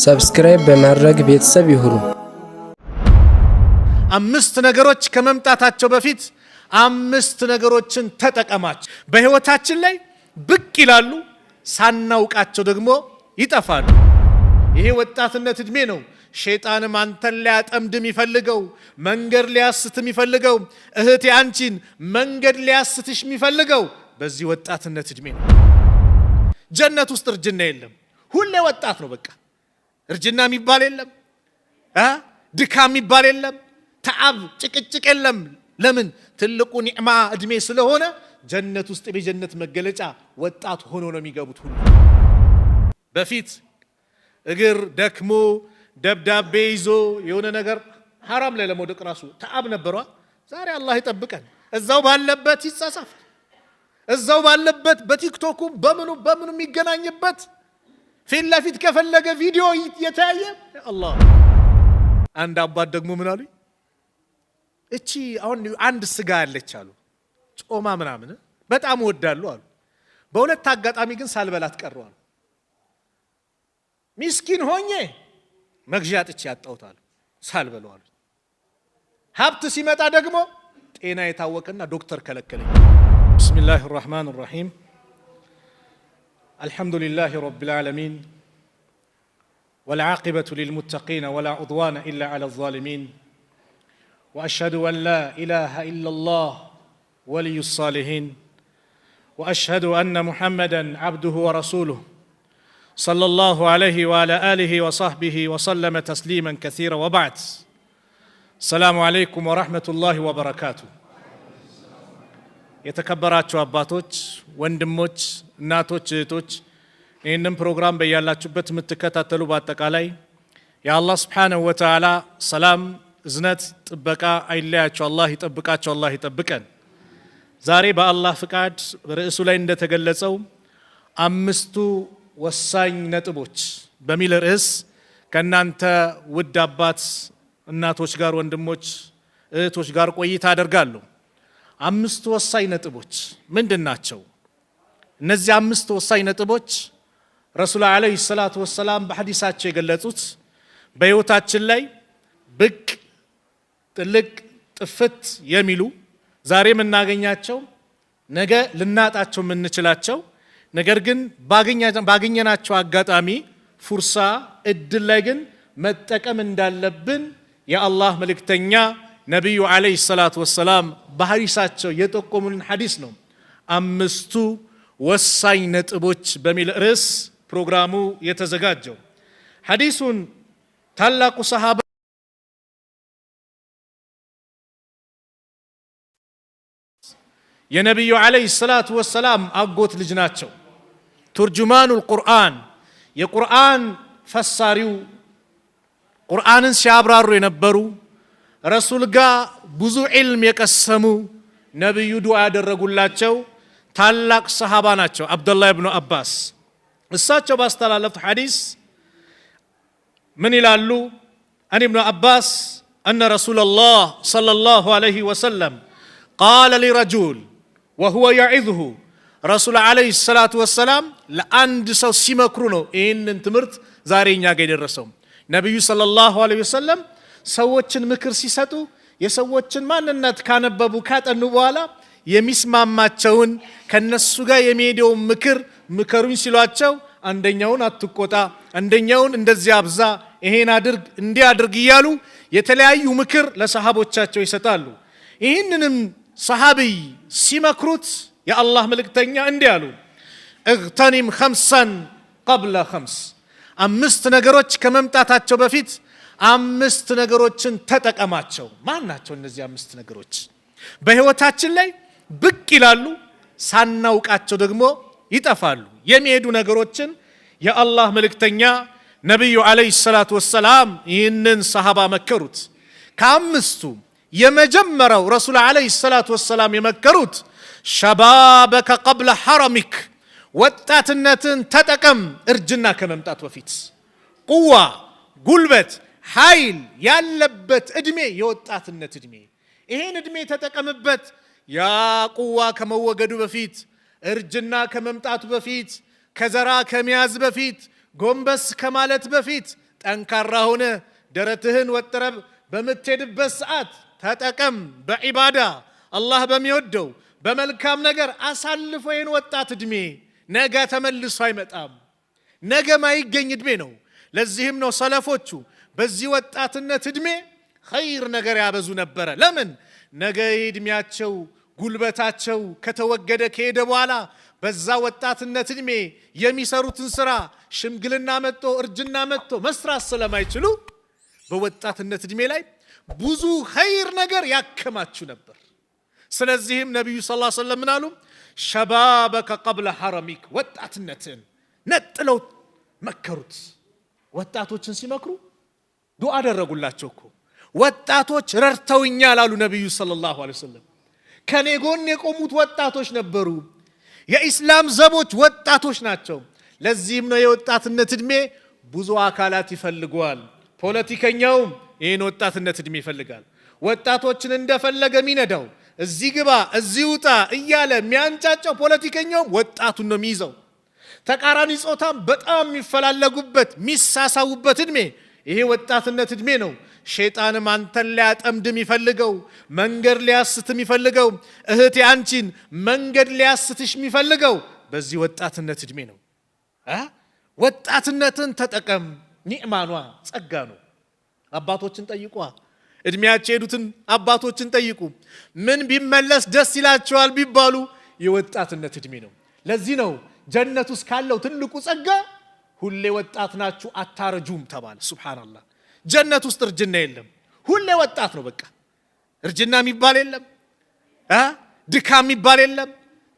ሰብስክራይብ በማድረግ ቤተሰብ ይሁኑ። አምስት ነገሮች ከመምጣታቸው በፊት አምስት ነገሮችን ተጠቀማቸው። በህይወታችን ላይ ብቅ ይላሉ፣ ሳናውቃቸው ደግሞ ይጠፋሉ። ይሄ ወጣትነት እድሜ ነው። ሸይጣንም አንተን ሊያጠምድም ይፈልገው፣ መንገድ ሊያስትም ይፈልገው፣ እህቴ አንቺን መንገድ ሊያስትሽ ይፈልገው በዚህ ወጣትነት እድሜ ነው። ጀነት ውስጥ እርጅና የለም። ሁሌ ወጣት ነው። በቃ እርጅና የሚባል የለም፣ ድካም የሚባል የለም፣ ተዓብ ጭቅጭቅ የለም። ለምን? ትልቁ ኒዕማ እድሜ ስለሆነ ጀነት ውስጥ በጀነት መገለጫ ወጣት ሆኖ ነው የሚገቡት ሁሉ። በፊት እግር ደክሞ ደብዳቤ ይዞ የሆነ ነገር حرام ላይ ለመውደቅ ራሱ ተዓብ ነበርዋ። ዛሬ አላህ ይጠብቀን። እዛው ባለበት ይጻጻፍ፣ እዛው ባለበት በቲክቶኩ በምኑ የሚገናኝበት ፊት ለፊት ከፈለገ ቪዲዮ እየታየ አላህ። አንድ አባት ደግሞ ምን አሉ? እቺ አሁን አንድ ስጋ ያለች አሉ ጾማ ምናምን በጣም ወዳሉ አሉ። በሁለት አጋጣሚ ግን ሳልበላት ቀረው አሉ። ምስኪን ሆኜ መግዣ ጥቼ ያጣውታል ሳልበለው አሉ። ሀብት ሲመጣ ደግሞ ጤና የታወቀና ዶክተር ከለከለኝ። ቢስሚላሂ الرحمن الرحيم الحمد لله رب العالمين والعاقبة للمتقين ولا عدوان إلا على الظالمين وأشهد أن لا إله إلا الله ولي الصالحين وأشهد أن محمدًا عبده ورسوله صلى الله عليه وعلى آله وصحبه وسلم تسليمًا كثيرا وبعد. السلام عليكم ورحمة الله وبركاته. የተከበራችሁ አባቶች፣ ወንድሞች፣ እናቶች፣ እህቶች ይህንን ፕሮግራም በያላችሁበት የምትከታተሉ በአጠቃላይ የአላህ Subhanahu Wa Ta'ala ሰላም እዝነት ጥበቃ አይለያችሁ። አላህ ይጠብቃችሁ፣ አላህ ይጠብቀን። ዛሬ በአላህ ፍቃድ ርዕሱ ላይ እንደተገለጸው አምስቱ ወሳኝ ነጥቦች በሚል ርዕስ ከናንተ ውድ አባት እናቶች ጋር ወንድሞች እህቶች ጋር ቆይታ አደርጋለሁ። አምስቱ ወሳኝ ነጥቦች ምንድናቸው? እነዚህ አምስቱ ወሳኝ ነጥቦች ረሱል አለይሂ ሰላቱ ወሰላም በሐዲሳቸው የገለጹት በህይወታችን ላይ ብቅ ጥልቅ ጥፍት የሚሉ ዛሬ የምናገኛቸው ነገ ልናጣቸው የምንችላቸው ነገር ግን ባገኘናቸው አጋጣሚ ፉርሳ እድል ላይ ግን መጠቀም እንዳለብን የአላህ መልእክተኛ ነብዩ አለይሂ ሰላቱ ወሰላም በሐዲሳቸው የጠቆሙን ሐዲስ ነው። አምስቱ ወሳኝ ነጥቦች በሚል ርዕስ ፕሮግራሙ የተዘጋጀው። ሐዲሱን ታላቁ ሰሃባ የነብዩ አለይሂ ሰላቱ ወሰላም አጎት ልጅ ናቸው። ቱርጁማኑል ቁርአን የቁርአን ፈሳሪው ቁርአንን ሲያብራሩ የነበሩ ረሱል ጋር ብዙ ዒልም የቀሰሙ ነብዩ ዱዓ ያደረጉላቸው ታላቅ ሰሃባ ናቸው። አብዱላህ ኢብኑ አባስ እሳቸው ባስተላለፉት ሐዲስ ምን ይላሉ? አን ኢብኑ አባስ አነ ረሱላላህ ሰለላሁ ዐለይሂ ወሰለም ቃለ ሊረጁል ወሁወ የዒዙሁ ረሱል አለይሂ ሰላቱ ወሰላም ለአንድ ሰው ሲመክሩ ነው ይህንን ትምህርት ዛሬ እኛ ጋር የደረሰው። ነብዩ ሰለላሁ ዐለይሂ ወሰለም ሰዎችን ምክር ሲሰጡ የሰዎችን ማንነት ካነበቡ ካጠኑ በኋላ የሚስማማቸውን ከነሱ ጋር የሚሄደውን ምክር ምከሩኝ ሲሏቸው አንደኛውን አትቆጣ፣ አንደኛውን እንደዚህ አብዛ፣ ይሄን አድርግ፣ እንዲህ አድርግ እያሉ የተለያዩ ምክር ለሰሃቦቻቸው ይሰጣሉ። ይህንንም ሰሃቢይ ሲመክሩት የአላህ መልእክተኛ እንዲህ አሉ፣ እግተኒም ኸምሰን ቀብለ ኸምስ፣ አምስት ነገሮች ከመምጣታቸው በፊት አምስት ነገሮችን ተጠቀማቸው። ማን ናቸው እነዚህ አምስት ነገሮች? በህይወታችን ላይ ብቅ ይላሉ፣ ሳናውቃቸው ደግሞ ይጠፋሉ። የሚሄዱ ነገሮችን የአላህ መልእክተኛ ነብዩ አለይሂ ሰላቱ ወሰላም ይህንን ሰሃባ መከሩት። ከአምስቱ የመጀመሪያው ረሱል አለይሂ ሰላቱ ወሰላም የመከሩት ሸባበከ ቀብለ ሐረሚክ፣ ወጣትነትን ተጠቀም እርጅና ከመምጣት በፊት። ቁዋ ጉልበት ኃይል ያለበት እድሜ የወጣትነት እድሜ፣ ይሄን እድሜ ተጠቀምበት። ያ ቁዋ ከመወገዱ በፊት እርጅና ከመምጣቱ በፊት ከዘራ ከመያዝ በፊት ጎንበስ ከማለት በፊት ጠንካራ ሆነ ደረትህን ወጥረብ በምትሄድበት ሰዓት ተጠቀም በዒባዳ አላህ በሚወደው በመልካም ነገር አሳልፎ ይህን ወጣት እድሜ ነገ ተመልሶ አይመጣም ነገ ማይገኝ እድሜ ነው ለዚህም ነው ሰለፎቹ በዚህ ወጣትነት እድሜ ኸይር ነገር ያበዙ ነበረ ለምን ነገ እድሜያቸው ጉልበታቸው ከተወገደ ከሄደ በኋላ በዛ ወጣትነት እድሜ የሚሰሩትን ስራ ሽምግልና መጥቶ እርጅና መጥቶ መስራት ስለማይችሉ በወጣትነት እድሜ ላይ ብዙ ኸይር ነገር ያከማቹ ነበር ስለዚህም ነብዩ ሰለላሁ ዐለይሂ ወሰለም ምናሉ ሸባበከ ቀብለ ሐረሚክ ወጣትነትን ነጥለው መከሩት ወጣቶችን ሲመክሩ ዱዓ አደረጉላቸው እኮ ወጣቶች ረርተውኛል አሉ ነብዩ ሰለላሁ ዐለይሂ ወሰለም ከኔ ጎን የቆሙት ወጣቶች ነበሩ የኢስላም ዘቦች ወጣቶች ናቸው ለዚህም ነው የወጣትነት እድሜ ብዙ አካላት ይፈልጋል ፖለቲከኛውም ይሄን ወጣትነት እድሜ ይፈልጋል ወጣቶችን እንደፈለገ ሚነዳው እዚህ ግባ እዚህ ውጣ እያለ የሚያንጫጫው ፖለቲከኛውም ወጣቱን ነው የሚይዘው ተቃራኒ ጾታም በጣም የሚፈላለጉበት ሚሳሳውበት እድሜ ይሄ ወጣትነት እድሜ ነው ሸይጣንም አንተን ሊያጠምድም ይፈልገው መንገድ ሊያስትም ይፈልገው እህቴ አንቺን መንገድ ሊያስትሽ ይፈልገው በዚህ ወጣትነት እድሜ ነው ወጣትነትን ተጠቀም ኒዕማኗ ጸጋ ነው አባቶችን ጠይቁ እድሜያቸው ሄዱትን አባቶችን ጠይቁ ምን ቢመለስ ደስ ይላቸዋል ቢባሉ የወጣትነት እድሜ ነው ለዚህ ነው ጀነት ውስጥ ካለው ትልቁ ጸጋ ሁሌ ወጣት ናችሁ አታረጁም ተባለ ሱብሃንአላህ ጀነት ውስጥ እርጅና የለም ሁሌ ወጣት ነው በቃ እርጅና የሚባል የለም ድካም የሚባል የለም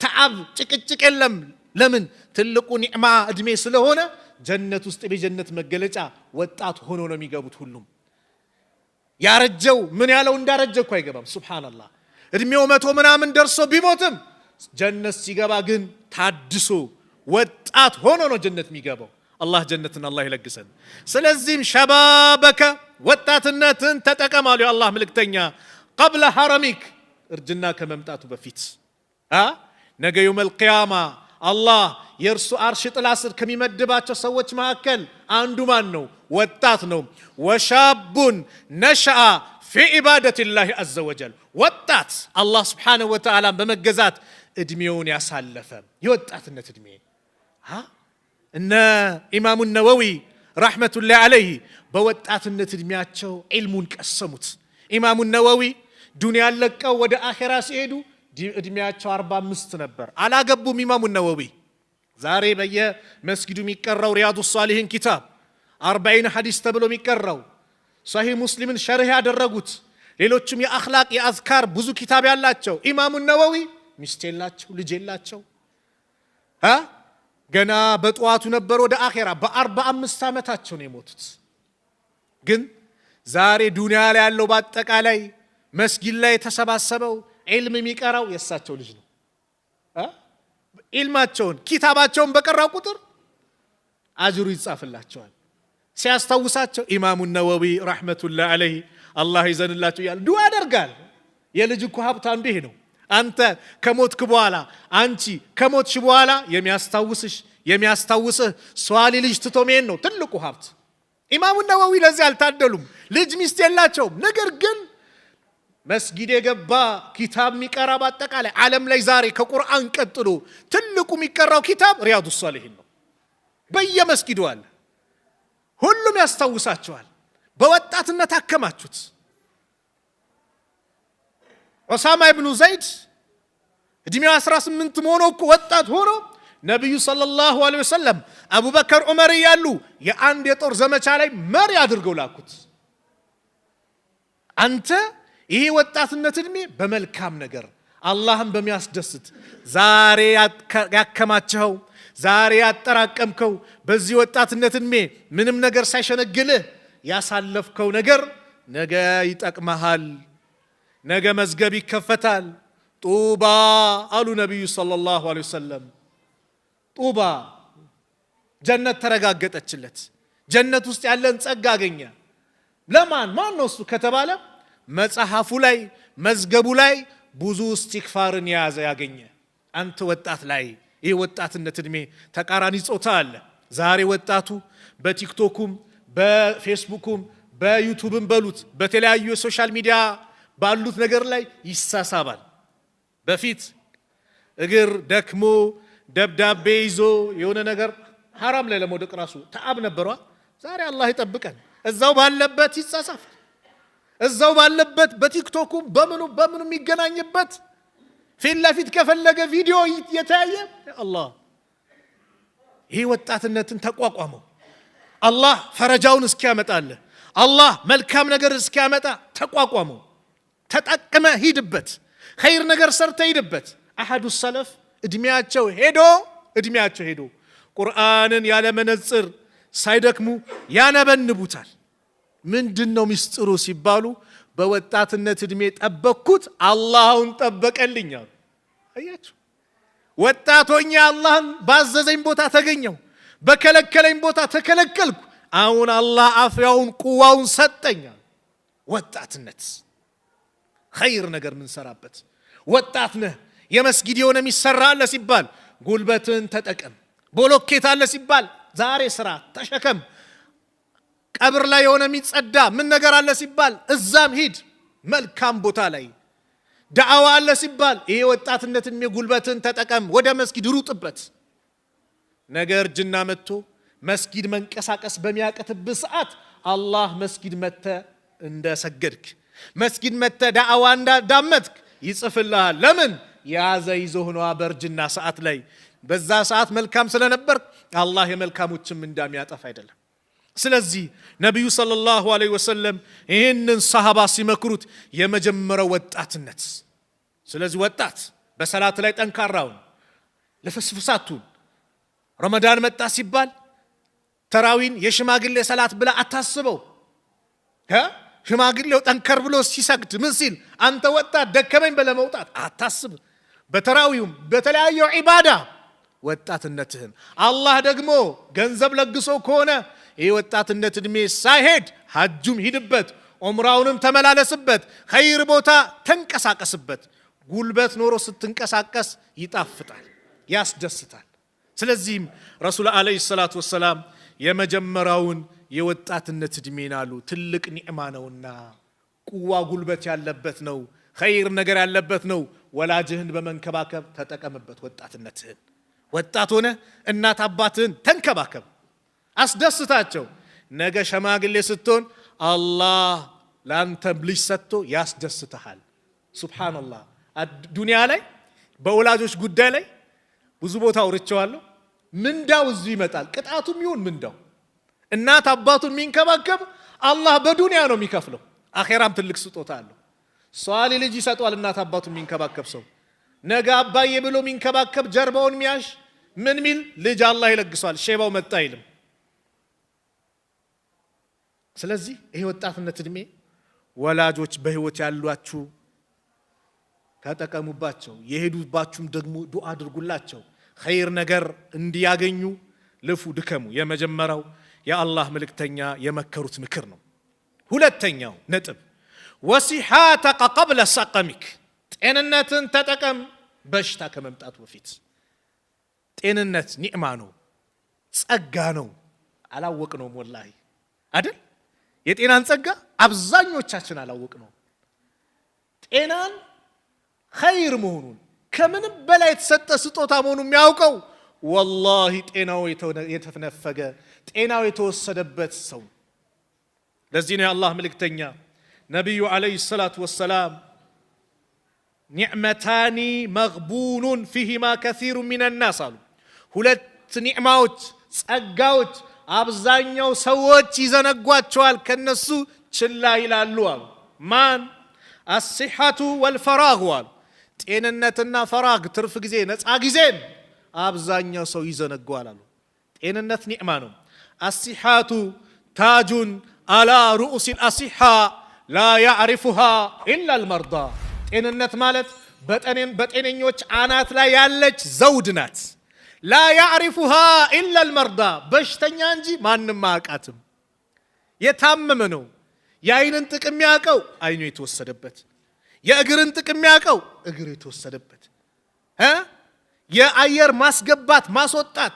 ተዓብ ጭቅጭቅ የለም ለምን ትልቁ ኒዕማ እድሜ ስለሆነ ጀነት ውስጥ በጀነት መገለጫ ወጣት ሆኖ ነው የሚገቡት ሁሉም ያረጀው ምን ያለው እንዳረጀ እኮ አይገባም ሱብሃንአላህ እድሜው 100 ምናምን ደርሶ ቢሞትም ጀነት ሲገባ ግን ታድሶ ወጣት ሆኖ ነው ጀነት የሚገባው አላህ ጀነትን አላህ ይለግሰን ስለዚህም ሸባበከ ወጣትነትን ተጠቀማሉ የአላህ መልእክተኛ قبل حرمك እርጅና ከመምጣቱ በፊት ነገ የውመል ቂያማ አላህ የእርሱ አርሽ ጥላ ስር ከሚመድባቸው ሰዎች መካከል አንዱ ማን ነው ወጣት ነው ወሻቡን ነሸአ في عبادة الله عز وجل ወጣት አላህ Subhanahu Wa Ta'ala በመገዛት እድሜውን ያሳለፈ የወጣትነት እድሜ እነ ኢማሙ ነወዊ ረሕመቱላሂ ዐለይሂ በወጣትነት እድሜያቸው ዒልሙን ቀሰሙት ኢማሙ ነወዊ ዱንያን ለቀው ወደ አኺራ ሲሄዱ እድሜያቸው 45 ነበር አላገቡም ኢማሙ ነወዊ ዛሬ በየመስጊዱ የሚቀራው ሪያዱ ሷሊሂን ኪታብ 40 ሐዲስ ተብሎ የሚቀራው ሰሂህ ሙስሊምን ሸርህ ያደረጉት ሌሎችም የአኽላቅ የአዝካር ብዙ ኪታብ ያላቸው ኢማሙ ነወዊ ሚስት የላቸው ልጅ የላቸው ገና በጧቱ ነበር ወደ አኺራ በ45 ዓመታቸው ነው የሞቱት ግን ዛሬ ዱንያ ላይ ያለው በአጠቃላይ መስጊድ ላይ ተሰባሰበው ዒልም የሚቀራው የሳቸው ልጅ ነው ዒልማቸውን ኪታባቸውን በቀራው ቁጥር አጅሩ ይጻፍላቸዋል ሲያስታውሳቸው ኢማሙ ነወዊ ረሕመቱላሂ ዐለይሂ አላህ ይዘንላቸው ያለ ዱዓ ያደርጋል የልጅ እኮ ሀብት አንዱ ይሄ ነው አንተ ከሞትክ በኋላ አንቺ ከሞትሽ በኋላ የሚያስታውስህ ሷሊ ልጅ ትቶሜን ነው ትልቁ ሀብት ኢማሙ ነወዊ ለዚህ አልታደሉም ልጅ ሚስት የላቸውም ነገር ግን መስጊድ የገባ ኪታብ የሚቀራ በአጠቃላይ ዓለም ላይ ዛሬ ከቁርአን ቀጥሎ ትልቁ የሚቀራው ኪታብ ሪያዱ ሷሊሂን ነው በየመስጊዱ አለ ሁሉም ያስታውሳቸዋል በወጣትነት አከማቹት ዑሳማ ኢብኑ ዘይድ እድሜው 18 ሆኖ እኮ ወጣት ሆኖ ነብዩ ሰለላሁ ዐለይሂ ወሰለም አቡበከር ዑመር ያሉ የአንድ የጦር ዘመቻ ላይ መሪ አድርገው ላኩት አንተ ይሄ ወጣትነት እድሜ በመልካም ነገር አላህን በሚያስደስት ዛሬ ያከማቸው ዛሬ ያጠራቀምከው በዚህ ወጣትነት እድሜ ምንም ነገር ሳይሸነግልህ ያሳለፍከው ነገር ነገ ይጠቅመሃል ነገ መዝገብ ይከፈታል ጡባ አሉ ነብዩ ሰለላሁ ዐለይሂ ወሰለም ጡባ ጀነት ተረጋገጠችለት ጀነት ውስጥ ያለን ጸጋ አገኘ ለማን ማን ነው እሱ ከተባለ መጽሐፉ ላይ መዝገቡ ላይ ብዙ እስቲግፋርን የያዘ ያገኘ። አንተ ወጣት ላይ ይህ ወጣትነት እድሜ ተቃራኒ ጾታ አለ። ዛሬ ወጣቱ በቲክቶኩም በፌስቡኩም በዩቲዩብም በሉት በተለያዩ የሶሻል ሚዲያ ባሉት ነገር ላይ ይሳሳባል። በፊት እግር ደክሞ ደብዳቤ ይዞ የሆነ ነገር ሐራም ላይ ለመውደቅ ራሱ ተአብ ነበሯ። ዛሬ አላህ ይጠብቀን። እዛው ባለበት ይሳሳፍ፣ እዛው ባለበት በቲክቶኩም በምኑ የሚገናኝበት ፊት ለፊት ከፈለገ ቪዲዮ እየተያየ አላህ ይህ ወጣትነትን ተቋቋመው። አላህ ፈረጃውን እስኪያመጣልህ፣ አላህ መልካም ነገር እስኪያመጣ ተቋቋመው። ተጠቅመ ሂድበት፣ ኸይር ነገር ሰርተ ሂድበት። አሐዱ ሰለፍ እድሜያቸው ሄዶ ቁርአንን ያለ መነጽር ሳይደክሙ ያነበንቡታል። ምንድነው ሚስጥሩ ሲባሉ በወጣትነት እድሜ ጠበቅኩት አላህን ጠበቀልኝ አሉ። አያችሁ፣ ወጣቶኛ አላህን ባዘዘኝ ቦታ ተገኘው፣ በከለከለኝ ቦታ ተከለከልኩ። አሁን አላህ አፍያውን ቁዋውን ሰጠኝ። ወጣትነት ኸይር ነገር ምን ሰራበት ወጣት ነህ። የመስጊድ የሆነ የሚሰራ አለ ሲባል ጉልበትን ተጠቀም። ቦሎኬት አለ ሲባል ዛሬ ስራ ተሸከም። ቀብር ላይ የሆነ የሚጸዳ ምን ነገር አለ ሲባል እዛም ሂድ። መልካም ቦታ ላይ ዳዕዋ አለ ሲባል ይሄ ወጣትነትን ጉልበትን ተጠቀም፣ ወደ መስጊድ ሩጥበት። ነገር እርጅና መጥቶ መስጊድ መንቀሳቀስ በሚያቀትብህ ሰዓት አላህ መስጊድ መተ እንደሰገድክ መስጊድ መተ ዳዕዋ እንዳዳመጥክ ይጽፍልሃል። ለምን ያዘ ይዞ ሆነዋ በእርጅና ሰዓት ላይ በዛ ሰዓት መልካም ስለነበር አላህ የመልካሞችም እንዳሚያጠፍ አይደለም። ስለዚህ ነብዩ ሰለላሁ ዐለይሂ ወሰለም ይህንን ሰሃባ ሲመክሩት የመጀመሪያው ወጣትነት። ስለዚህ ወጣት በሰላት ላይ ጠንካራውን ለፍስፍሳቱን ረመዳን መጣ ሲባል ተራዊን የሽማግሌ ሰላት ብላ አታስበው። ሽማግሌው ጠንከር ብሎ ሲሰግድ ምን ሲል አንተ ወጣት ደከመኝ ብለህ መውጣት አታስብ። በተራዊውም በተለያየው ዒባዳ ወጣትነትህን አላህ ደግሞ ገንዘብ ለግሶ ከሆነ ይህ ወጣትነት እድሜ ሳይሄድ ሐጁም ሂድበት፣ ዑምራውንም ተመላለስበት፣ ኸይር ቦታ ተንቀሳቀስበት። ጉልበት ኖሮ ስትንቀሳቀስ ይጣፍጣል፣ ያስደስታል። ስለዚህም ረሱል አለይሂ ሰላቱ ወሰላም የመጀመሪያውን የወጣትነት እድሜን አሉ ትልቅ ኒዕማ ነውና ቁዋ ጉልበት ያለበት ነው፣ ኸይር ነገር ያለበት ነው። ወላጅህን በመንከባከብ ተጠቀምበት ወጣትነትህን። ወጣት ሆነ እናት አባትህን ተንከባከብ፣ አስደስታቸው። ነገ ሸማግሌ ስትሆን አላህ ላንተም ልጅ ሰጥቶ ያስደስተሃል። ሱብሃንአላህ። ዱንያ ላይ በወላጆች ጉዳይ ላይ ብዙ ቦታ አውርቼዋለሁ። ምንዳው እዚህ ይመጣል፣ ቅጣቱም ይሁን ምንዳው። እናት አባቱን የሚንከባከብ አላህ በዱንያ ነው የሚከፍለው፣ አኼራም ትልቅ ስጦታ አለው። ሷሊ ልጅ ይሰጧል እናት አባቱን የሚንከባከብ ሰው። ነገ አባዬ ብሎ የሚንከባከብ ጀርባውን ሚያሽ ምን ሚል ልጅ አላህ ይለግሷል። ሼባው መጣ አይልም። ስለዚህ ይሄ ወጣትነት እድሜ ወላጆች በህይወት ያሏችሁ ተጠቀሙባቸው፣ የሄዱባችሁም ደግሞ ዱዓ አድርጉላቸው፣ ኸይር ነገር እንዲያገኙ ልፉ ድከሙ። የመጀመሪያው የአላህ መልእክተኛ የመከሩት ምክር ነው። ሁለተኛው ነጥብ ወሲሐተከ ቀብለ ሰቀሚክ፣ ጤንነትን ተጠቀም በሽታ ከመምጣቱ በፊት። ጤንነት ኒዕማ ነው፣ ጸጋ ነው። አላወቅነውም ወላሂ አይደል? የጤናን ጸጋ አብዛኞቻችን አላወቅነውም። ጤናን ኸይር መሆኑን ከምንም በላይ የተሰጠ ስጦታ መሆኑን የሚያውቀው ወላሂ ጤናው የተነፈገ ጤናው የተወሰደበት ሰው። ለዚህ ነው የአላህ መልእክተኛ ነቢዩ ዓለይሂ ሰላቱ ወሰላም ኒዕመታኒ መግቡኑን ፊሂማ ከሲሩ ሚነ ናስ አሉ። ሁለት ኒዕማዎች ጸጋዎች አብዛኛው ሰዎች ይዘነጓቸዋል፣ ከነሱ ችላ ይላሉ አሉ። ማን? አሲሐቱ ወልፈራግ አሉ። ጤንነትና ፈራግ ትርፍ ጊዜ ነፃ ጊዜን አብዛኛው ሰው ይዘነጓል አሉ። ጤንነት ኒዕማ ነው። አሲሐቱ ታጁን አላ ሩኡሲል አሲሐ ላ ያዕሪፉሃ ኢላ አልመርዳ። ጤንነት ማለት በጤነኞች አናት ላይ ያለች ዘውድ ናት። ላ ያዕሪፉሃ ኢላ አልመርዳ፣ በሽተኛ እንጂ ማንም አያውቃትም። የታመመ ነው የአይንን ጥቅም ያውቀው አይኑ የተወሰደበት፣ የእግርን ጥቅም የሚያውቀው እግር የተወሰደበት የአየር ማስገባት ማስወጣት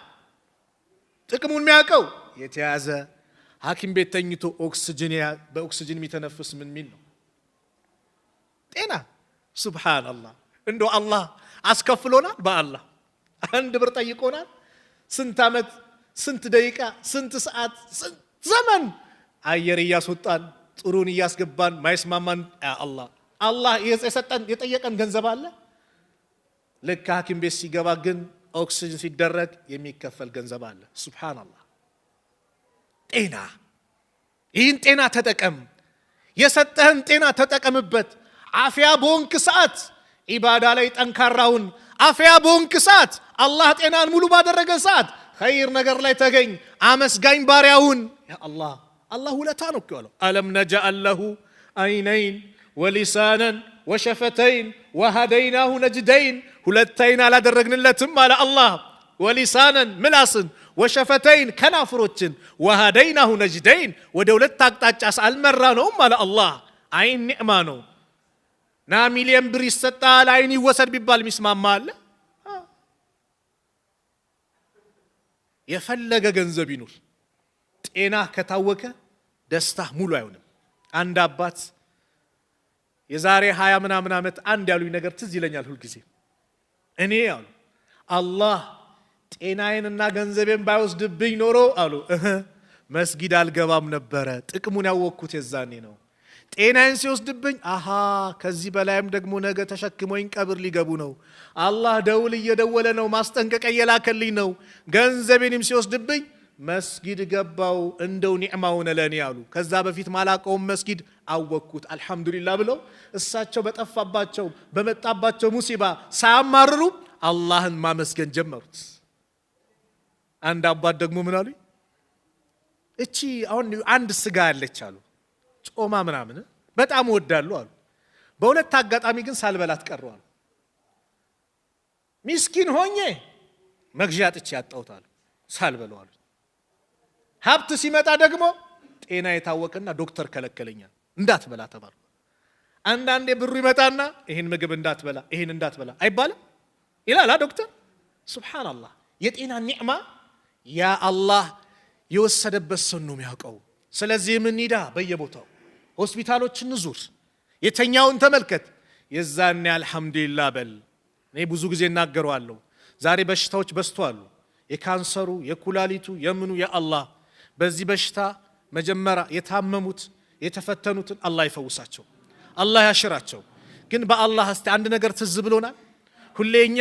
ጥቅሙን የሚያውቀው የተያዘ ሐኪም ቤት ተኝቶ በኦክሲጅን የሚተነፍስ ምን ሚል ነው ጤና ሱብሃንአላህ እንደው አላህ አስከፍሎናል በአላህ አንድ ብር ጠይቆናል ስንት ዓመት ስንት ደቂቃ ስንት ሰዓት ስንት ዘመን አየር እያስወጣን ጥሩን እያስገባን ማይስማማን አላህ የሰጠን የጠየቀን ገንዘብ አለ ልክ ሐኪም ቤት ሲገባ ግን ኦክሲጅን ሲደረግ የሚከፈል ገንዘብ አለ ሱብሃንአላህ ጤና ይህን ጤና ተጠቀም የሰጠህን ጤና ተጠቀምበት አፍያ በወንክ ሰዓት ኢባዳ ላይ ጠንካራውን አፍያ በወንክ ሰዓት አላህ ጤናን ሙሉ ባደረገ ሰዓት ኸይር ነገር ላይ ተገኝ አመስጋኝ ባሪያውን ያ አላህ ውለታ ነው ያለው አለም ነጃአል ለሁ አይነይን ወሊሳናን ወሸፈተይን ወሃደይናሁ ነጅደይን ሁለተይን አላደረግንለትም አለ አላህ ወሊሳናን ምላስን ወሸፈተይን ከናፍሮችን ወሃደይናሁ ነጅደይን ወደ ሁለት አቅጣጫ አልመራነውም አለ አላህ አይን ኒዕማ ነው ና ሚሊየን ብር ይሰጣል አይን ይወሰድ ቢባል ሚስማማ አለ የፈለገ ገንዘብ ይኑር ጤና ከታወከ ደስታ ሙሉ አይሆንም አንድ አባት የዛሬ 20 ምናምን ዓመት አንድ ያሉኝ ነገር ትዝ ይለኛል ሁሉ ጊዜ እኔ አሉ አላህ ጤናዬንና ገንዘቤን ባይወስድብኝ ኖሮ አሉ መስጊድ አልገባም ነበረ ጥቅሙን ያወቅኩት የዛኔ ነው ጤናዬን ሲወስድብኝ ከዚህ በላይም ደግሞ ነገ ተሸክሞኝ ቀብር ሊገቡ ነው አላህ ደውል እየደወለ ነው ማስጠንቀቂያ እየላከልኝ ነው ገንዘቤንም ሲወስድብኝ መስጊድ ገባው እንደው ኒዕማውን ለኔ አሉ ከዛ በፊት ማላቀው መስጊድ አወቅኩት አልহামዱሊላህ ብለው እሳቸው በጠፋባቸው በመጣባቸው ሙሲባ ሳያማርሩ አላህን ማመስገን ጀመሩት አንድ አባት ደግሞ ምን አሉ እቺ አሁን አንድ ስጋ ያለች አሉ ጾማ ምናምን በጣም ወዳሉ አሉ በሁለት አጋጣሚ ግን ሳልበላት ቀረው አሉ ምስኪን ሆኜ መግዣ ጥቼ ያጣውታል ሳልበለው አሉ ሀብት ሲመጣ ደግሞ ጤና የታወቀና ዶክተር ከለከለኛል እንዳትበላ ተባለ አንዳንዴ ብሩ ይመጣና ይሄን ምግብ እንዳትበላ ይሄን እንዳትበላ አይባልም ይላል ዶክተር ሱብሃንአላህ የጤና ኒዕማ ያ አላህ የወሰደበት ሰው ነው የሚያውቀው ስለዚህ ምን ይዳ በየቦታው ሆስፒታሎችን ዙር የተኛውን ተመልከት የዛኔ አልহামዱሊላህ በል እኔ ብዙ ጊዜ እናገረዋለሁ ዛሬ በሽታዎች በዝተዋል የካንሰሩ የኩላሊቱ የምኑ ያ አላህ በዚህ በሽታ መጀመሪያ የታመሙት የተፈተኑትን አላህ ይፈውሳቸው አላህ ያሽራቸው ግን በአላህ እስቲ አንድ ነገር ትዝ ብሎናል ሁሌኛ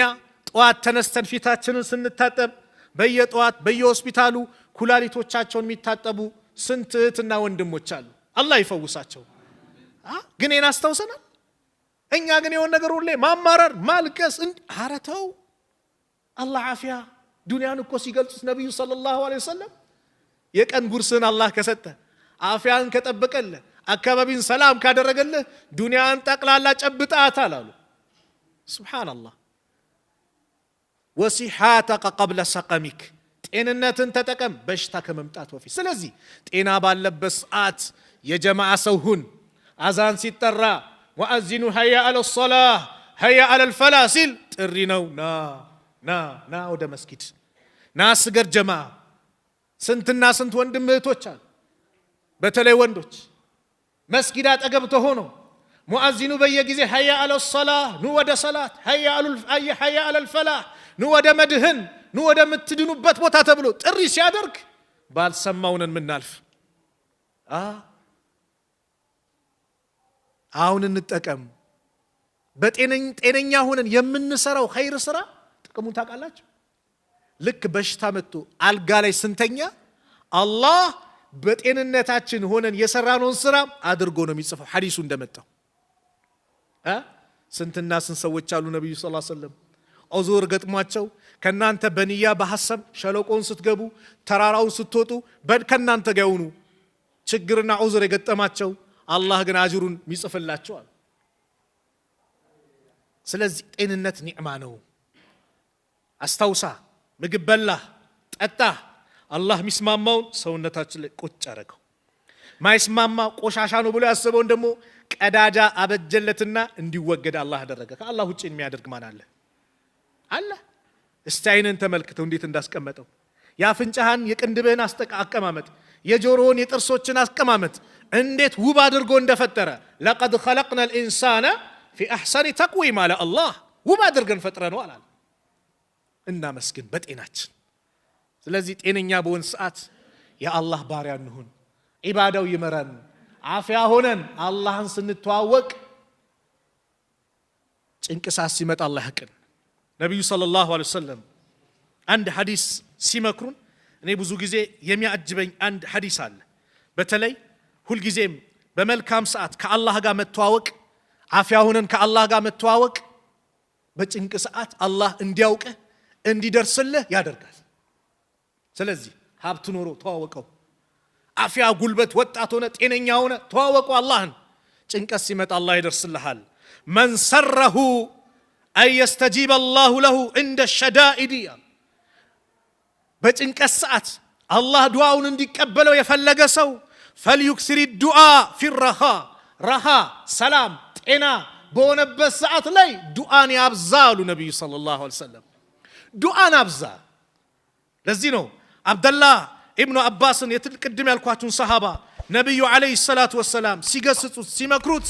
ጧት ተነስተን ፊታችንን ስንታጠብ በየጧት በየሆስፒታሉ ኩላሊቶቻቸውን የሚታጠቡ ስንት እህትና ወንድሞች አሉ አላህ ይፈውሳቸው ግን እናስተውሰናል እኛ ግን የሆነ ነገር ሁሌ ማማረር ማልቀስ አረተው አላህ አፊያ ዱንያን እኮ ሲገልጹት ነብዩ ሰለላሁ ዐለይሂ ወሰለም የቀን ጉርስን አላህ ከሰጠ አፊያን ከጠበቀለ አካባቢን ሰላም ካደረገለ ዱንያን ጠቅላላ ጨብጣታል አሉ ሱብሃንአላህ ወሲሃተከ ቀብለ ሰቀሚክ ጤንነትን ተጠቀም በሽታ ከመምጣት በፊት ስለዚህ ጤና ባለበት ሰዓት የጀማዓ ሰው ሁን አዛን ሲጠራ ሙአዚኑ ሀያ አለ ሶላህ ሀያ አለ الفላህ ሲል ጥሪ ነው ና ወደ መስጊድ ና ስገድ ጀማዓ ስንትና ስንት ወንድም እህቶች አሉ በተለይ ወንዶች መስጊድ አጠገብ ተሆኖ ሙአዚኑ በየጊዜ ሀያ አለ ሶላህ ኑ ወደ ሰላት ሀያ አለ الفላህ ኑ ወደ መድህን ኑ ወደ ምትድኑበት ቦታ ተብሎ ጥሪ ሲያደርግ ባልሰማውነን ምናልፍ አሁን እንጠቀም በጤነኛ ሆነን የምንሰራው ኸይር ስራ ጥቅሙን ታውቃላችሁ ልክ በሽታ መጥቶ አልጋ ላይ ስንተኛ አላህ በጤንነታችን ሆነን የሰራነውን ስራ አድርጎ ነው የሚጽፈው ሐዲሱ እንደመጣው ስንትና ስንት ሰዎች አሉ ነብዩ ሰለላሁ ዐለይሂ ወሰለም ዑዙር ገጥሟቸው ከናንተ በንያ በሐሰብ ሸለቆን ስትገቡ ተራራውን ስትወጡ ከናንተ ጋር ይሁኑ ችግርና ዑዙር የገጠማቸው አላህ ግን አጅሩን ይጽፍላቸዋል ስለዚህ ጤንነት ኒዕማ ነው አስታውሳ ምግብ በላ ጠጣ አላህ ሚስማማውን ሰውነታችን ላይ ቁጭ አረገው ማይስማማ ቆሻሻ ነው ብሎ ያሰበውን ደግሞ ቀዳዳ አበጀለትና እንዲወገድ አላህ አደረገ። ከአላህ ውጪ የሚያደርግ ማን አለ? አለ። እስቲ አይነን ተመልክተው እንዴት እንዳስቀመጠው ያፍንጫህን የቅንድብህን አቀማመጥ የጆሮውን የጥርሶችን አቀማመጥ እንዴት ውብ አድርጎ እንደፈጠረ لقد خلقنا الانسان في احسن تقويم على الله ውብ አድርገን ፈጥረነው አላለ። እና መስግን በጤናችን። ስለዚህ ጤነኛ በሆን ሰዓት የአላህ ባሪያ እንሁን፣ ኢባዳው ይመረን፣ አፍያ ሆነን አላህን ስንተዋወቅ ጭንቅሳት ሲመጣ አላህ ያቅን። ነብዩ ሰለላሁ ዐለይሂ ወሰለም አንድ ሐዲስ ሲመክሩን እኔ ብዙ ጊዜ የሚያጅበኝ አንድ ሐዲስ አለ። በተለይ ሁሉ ጊዜም በመልካም ሰዓት ከአላህ ጋር መተዋወቅ፣ አፍያ ሆነን ከአላህ ጋር መተዋወቅ በጭንቅ ሰዓት አላህ እንዲያውቅህ እንዲደርስልህ ያደርጋል። ስለዚህ ሀብት ኖሮ ተዋወቀው፣ አፍያ ጉልበት ወጣት ሆነ ጤነኛ ሆነ ተዋወቀው አላህን። ጭንቀት ሲመጣ አላህ ይደርስልሃል። من سره أن يستجيب الله له عند الشدائد በጭንቀት ሰዓት አላህ ዱዓውን እንዲቀበለው የፈለገ ሰው فليكثر الدعاء في الرخاء ረሃ ሰላም ጤና በሆነበት ሰዓት ላይ ዱዓን ያብዛሉ ነብዩ ሰለላሁ ዐለይሂ ወሰለም። ዱዓን አብዛ። ለዚህ ነው አብደላህ ኢብኑ አባስን የትልቅድም ያልኳችሁን ሰሃባ ነብዩ ዐለይሂ ሰላቱ ወሰላም ሲገስጹት ሲመክሩት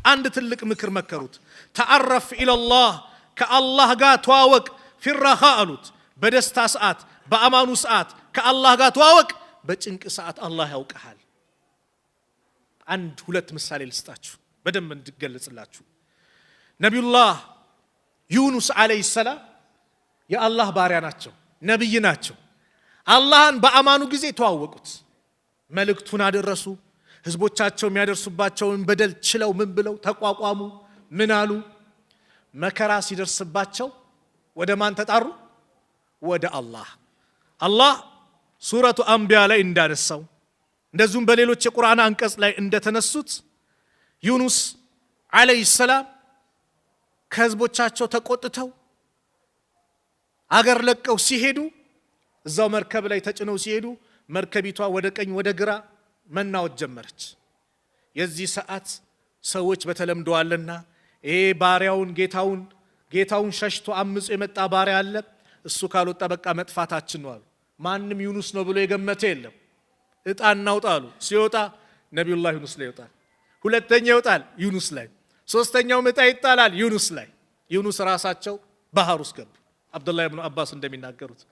አንድ ትልቅ ምክር መከሩት። ተዓረፍ ኢለላህ ከአላህ ጋር ተዋወቅ፣ ፊረኻ አሉት። በደስታ ሰዓት በአማኑ ሰዓት ከአላህ ጋር ተዋወቅ፣ በጭንቅ ሰዓት አላህ ያውቀሃል። አንድ ሁለት ምሳሌ ልስጣችሁ በደንብ እንድገለጽላችሁ። ነቢዩላህ ዩኑስ ዐለይሂ ሰላም የአላህ ባሪያ ናቸው፣ ነብይ ናቸው። አላህን በአማኑ ጊዜ ተዋወቁት፣ መልእክቱን አደረሱ። ህዝቦቻቸው የሚያደርሱባቸውን በደል ችለው ምን ብለው ተቋቋሙ? ምን አሉ? መከራ ሲደርስባቸው ወደ ማን ተጣሩ? ወደ አላህ። አላህ ሱረቱ አንቢያ ላይ እንዳነሳው እንደዚሁም በሌሎች የቁርአን አንቀጽ ላይ እንደተነሱት ዩኑስ ዐለይሂ ሰላም ከህዝቦቻቸው ተቆጥተው አገር ለቀው ሲሄዱ እዛው መርከብ ላይ ተጭነው ሲሄዱ መርከቢቷ ወደ ቀኝ ወደ ግራ መናወጥ ጀመረች። የዚህ ሰዓት ሰዎች በተለምደዋልና ይሄ ባሪያውን ጌታውን ሸሽቶ አምጾ የመጣ ባሪያ አለ፣ እሱ ካልወጣ በቃ መጥፋታችን ነው አሉ። ማንም ዩኑስ ነው ብሎ የገመተ የለም። እጣ እናውጣ አሉ። ሲወጣ ነብዩላህ ዩኑስ ላይ ይወጣል፣ ሁለተኛ ይወጣል ዩኑስ ላይ፣ ሶስተኛው እጣ ይጣላል ዩኑስ ላይ። ዩኑስ ራሳቸው ባህር ውስጥ ገቡ። አብዱላህ ኢብኑ አባስ እንደሚናገሩት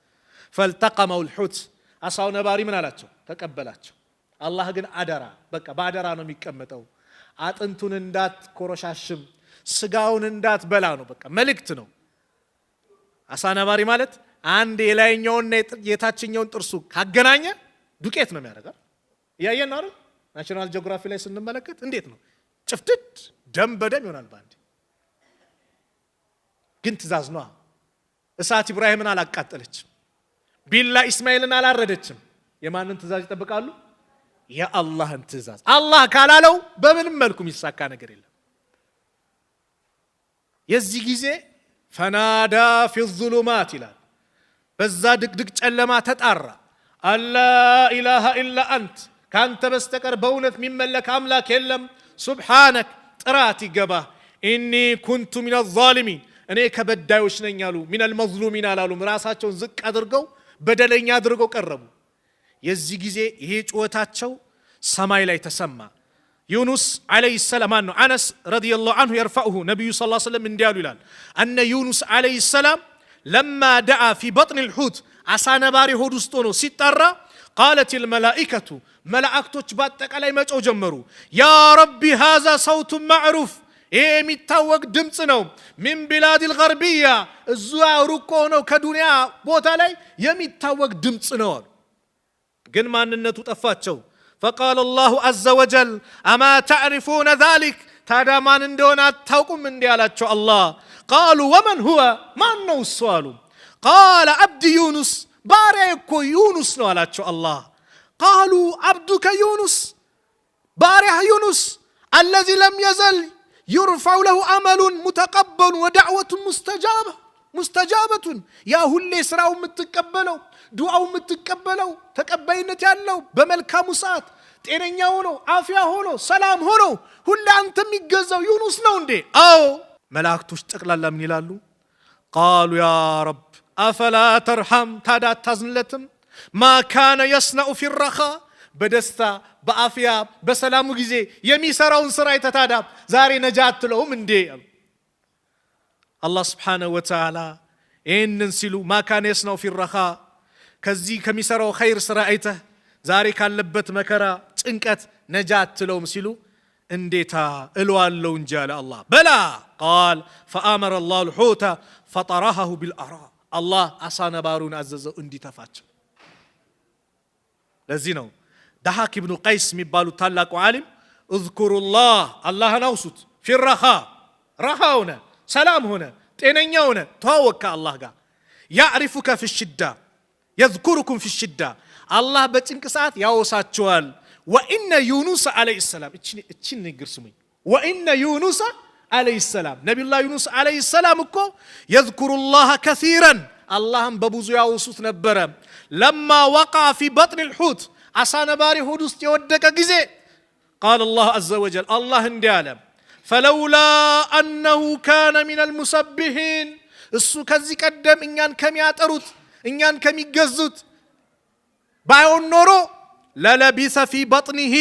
فالتقموا الحوت አሳው ነባሪ ምን አላቸው? ተቀበላቸው። አላህ ግን አደራ በቃ በአደራ ነው የሚቀመጠው። አጥንቱን እንዳትኮረሻሽም ስጋውን እንዳትበላ ነው በቃ መልእክት ነው። አሳ ነባሪ ማለት አንድ የላይኛውና የታችኛውን ጥርሱ ካገናኘ ዱቄት ነው የሚያደርገው። ያየን ነው አይደል? ናሽናል ጂኦግራፊ ላይ ስንመለከት እንዴት ነው ጭፍትት ደም በደም ይሆናል ባንዴ። ግን ትእዛዝ ነው። እሳት ኢብራሂምን አላቃጠለችም፣ ቢላ ኢስማኤልን አላረደችም። የማንን ትእዛዝ ይጠብቃሉ? የአላህን ትእዛዝ። አላህ ካላለው በምንም መልኩ የሚሳካ ነገር የለም። የዚህ ጊዜ ፈናዳ ፊ الظሉማት ይላል፣ በዛ ድቅድቅ ጨለማ ተጣራ። አላ ኢላሃ ኢላ አንት ካንተ በስተቀር በእውነት የሚመለክ አምላክ የለም፣ ሱብሃነክ ጥራት ይገባ፣ ኢኒ ኩንቱ ሚነ الظالሚን እኔ ከበዳዮች ነኝ አሉ። ሚነ الመظሉሚን አላሉም። ራሳቸውን ዝቅ አድርገው በደለኛ አድርገው ቀረቡ። የዚህ ጊዜ ይሄ ጩኸታቸው ሰማይ ላይ ተሰማ። ዩኑስ ዐለይሂ ሰላም ነው አነስ ረዲየላሁ ዐንሁ يرفعه ነብዩ ሰለላሁ ዐለይሂ ወሰለም እንዲያሉ ይላል አነ ዩኑስ ዐለይሂ ሰላም لما دعا في بطن الحوت አሳ ነባሪ ሆድ ውስጥ ሆኖ ሲጣራ قالت الملائكة መላእክቶች በአጠቃላይ መጮህ ጀመሩ። ያ ረቢ هذا صوت معروف ይሄ የሚታወቅ ድምጽ ነው። ሚን ቢላድ الغربية እዛ ሩቅ ነው ከዱንያ ቦታ ላይ የሚታወቅ ድምጽ ነው። ግን ማንነቱ ጠፋቸው። فقال الله عز وجل أما تعرفون ذلك ታዲያ ማን እንደሆነ አታውቁም እንዴ አላቸው አላህ። قالوا ومن هو ማን ነው እሱ አሉ። قال عبد يونس ባሪያዬ እኮ ዩኑስ ነው አላቸው አላህ። قالوا عبدك يونس ባሪያህ ዩኑስ الذي لم يزل يرفع له عمل متقبل ودعوة مستجابة يا ሁሌ ስራው የምትቀበለው ዱዓው የምትቀበለው ተቀባይነት ያለው በመልካሙ ሰዓት ጤነኛ ሆኖ አፍያ ሆኖ ሰላም ሆኖ ሁሉ አንተ የሚገዛው ዩኑስ ነው እንዴ? አዎ። መላእክቶች ጠቅላላ ምን ይላሉ? ቃሉ ያ ረብ አፈላ ተርሐም፣ ታዲያ አታዝንለትም? ማ ካነ የስነኡ ፊ ረኻ፣ በደስታ በአፍያ በሰላሙ ጊዜ የሚሰራውን ስራ የተታዳብ ዛሬ ነጃ አትለውም እንዴ? አላህ ስብሓነሁ ወተዓላ ይህንን ሲሉ ማ ካነ የስነኡ ፊ ረኻ፣ ከዚህ ከሚሰራው ኸይር ስራ አይተህ ዛሬ ካለበት መከራ ጭንቀት ነጃ አትለውም ሲሉ እንዴታ እለዋለሁ እንጂ አለ አላህ። በላ ቃል ፈአመረ አላሁ ልሑተ ፈጠረሃሁ ቢልአራ፣ አላህ አሳ ነባሩን አዘዘው እንዲተፋቸው። ለዚህ ነው ዳሃክ ኢብኑ ቀይስ የሚባሉት ታላቁ ዓሊም እዝኩሩላህ፣ አላህን አውሱት፣ ፊረኻ፣ ረኻ ሆነ ሰላም ሆነ ጤነኛ ሆነ ተዋወቅ ከአላህ ጋር፣ ያዕሪፉከ ፊ ሽዳ የዝኩሩኩም ፊ ሽዳ፣ አላህ በጭንቅ ሰዓት ያወሳቸዋል። ወኢነ ዩኑስ ዓለይሂ ሰላም፣ እቺን ንግር ስሙኝ። ወኢነ ዩኑስ ዓለይሂ ሰላም፣ ነቢዩላህ ዩኑስ ዓለይሂ ሰላም እኮ የዝኩሩላህ ከሲረን፣ አላህም በብዙ ያወሱት ነበረ። ለማ ወቃ ፊ በጥን ልሑት፣ አሳ ነባሪ ሆድ ውስጥ የወደቀ ጊዜ ቃል አላህ አዘ ወጀል፣ አላህ እንዲህ አለ ፈለውላ አነሁ ካነ ሚነል ሙሰቢሒን፣ እሱ ከዚህ ቀደም እኛን ከሚያጠሩት እኛን ከሚገዙት ባይሆን ኖሮ ለለቢሰ ፊ በጥኒሂ፣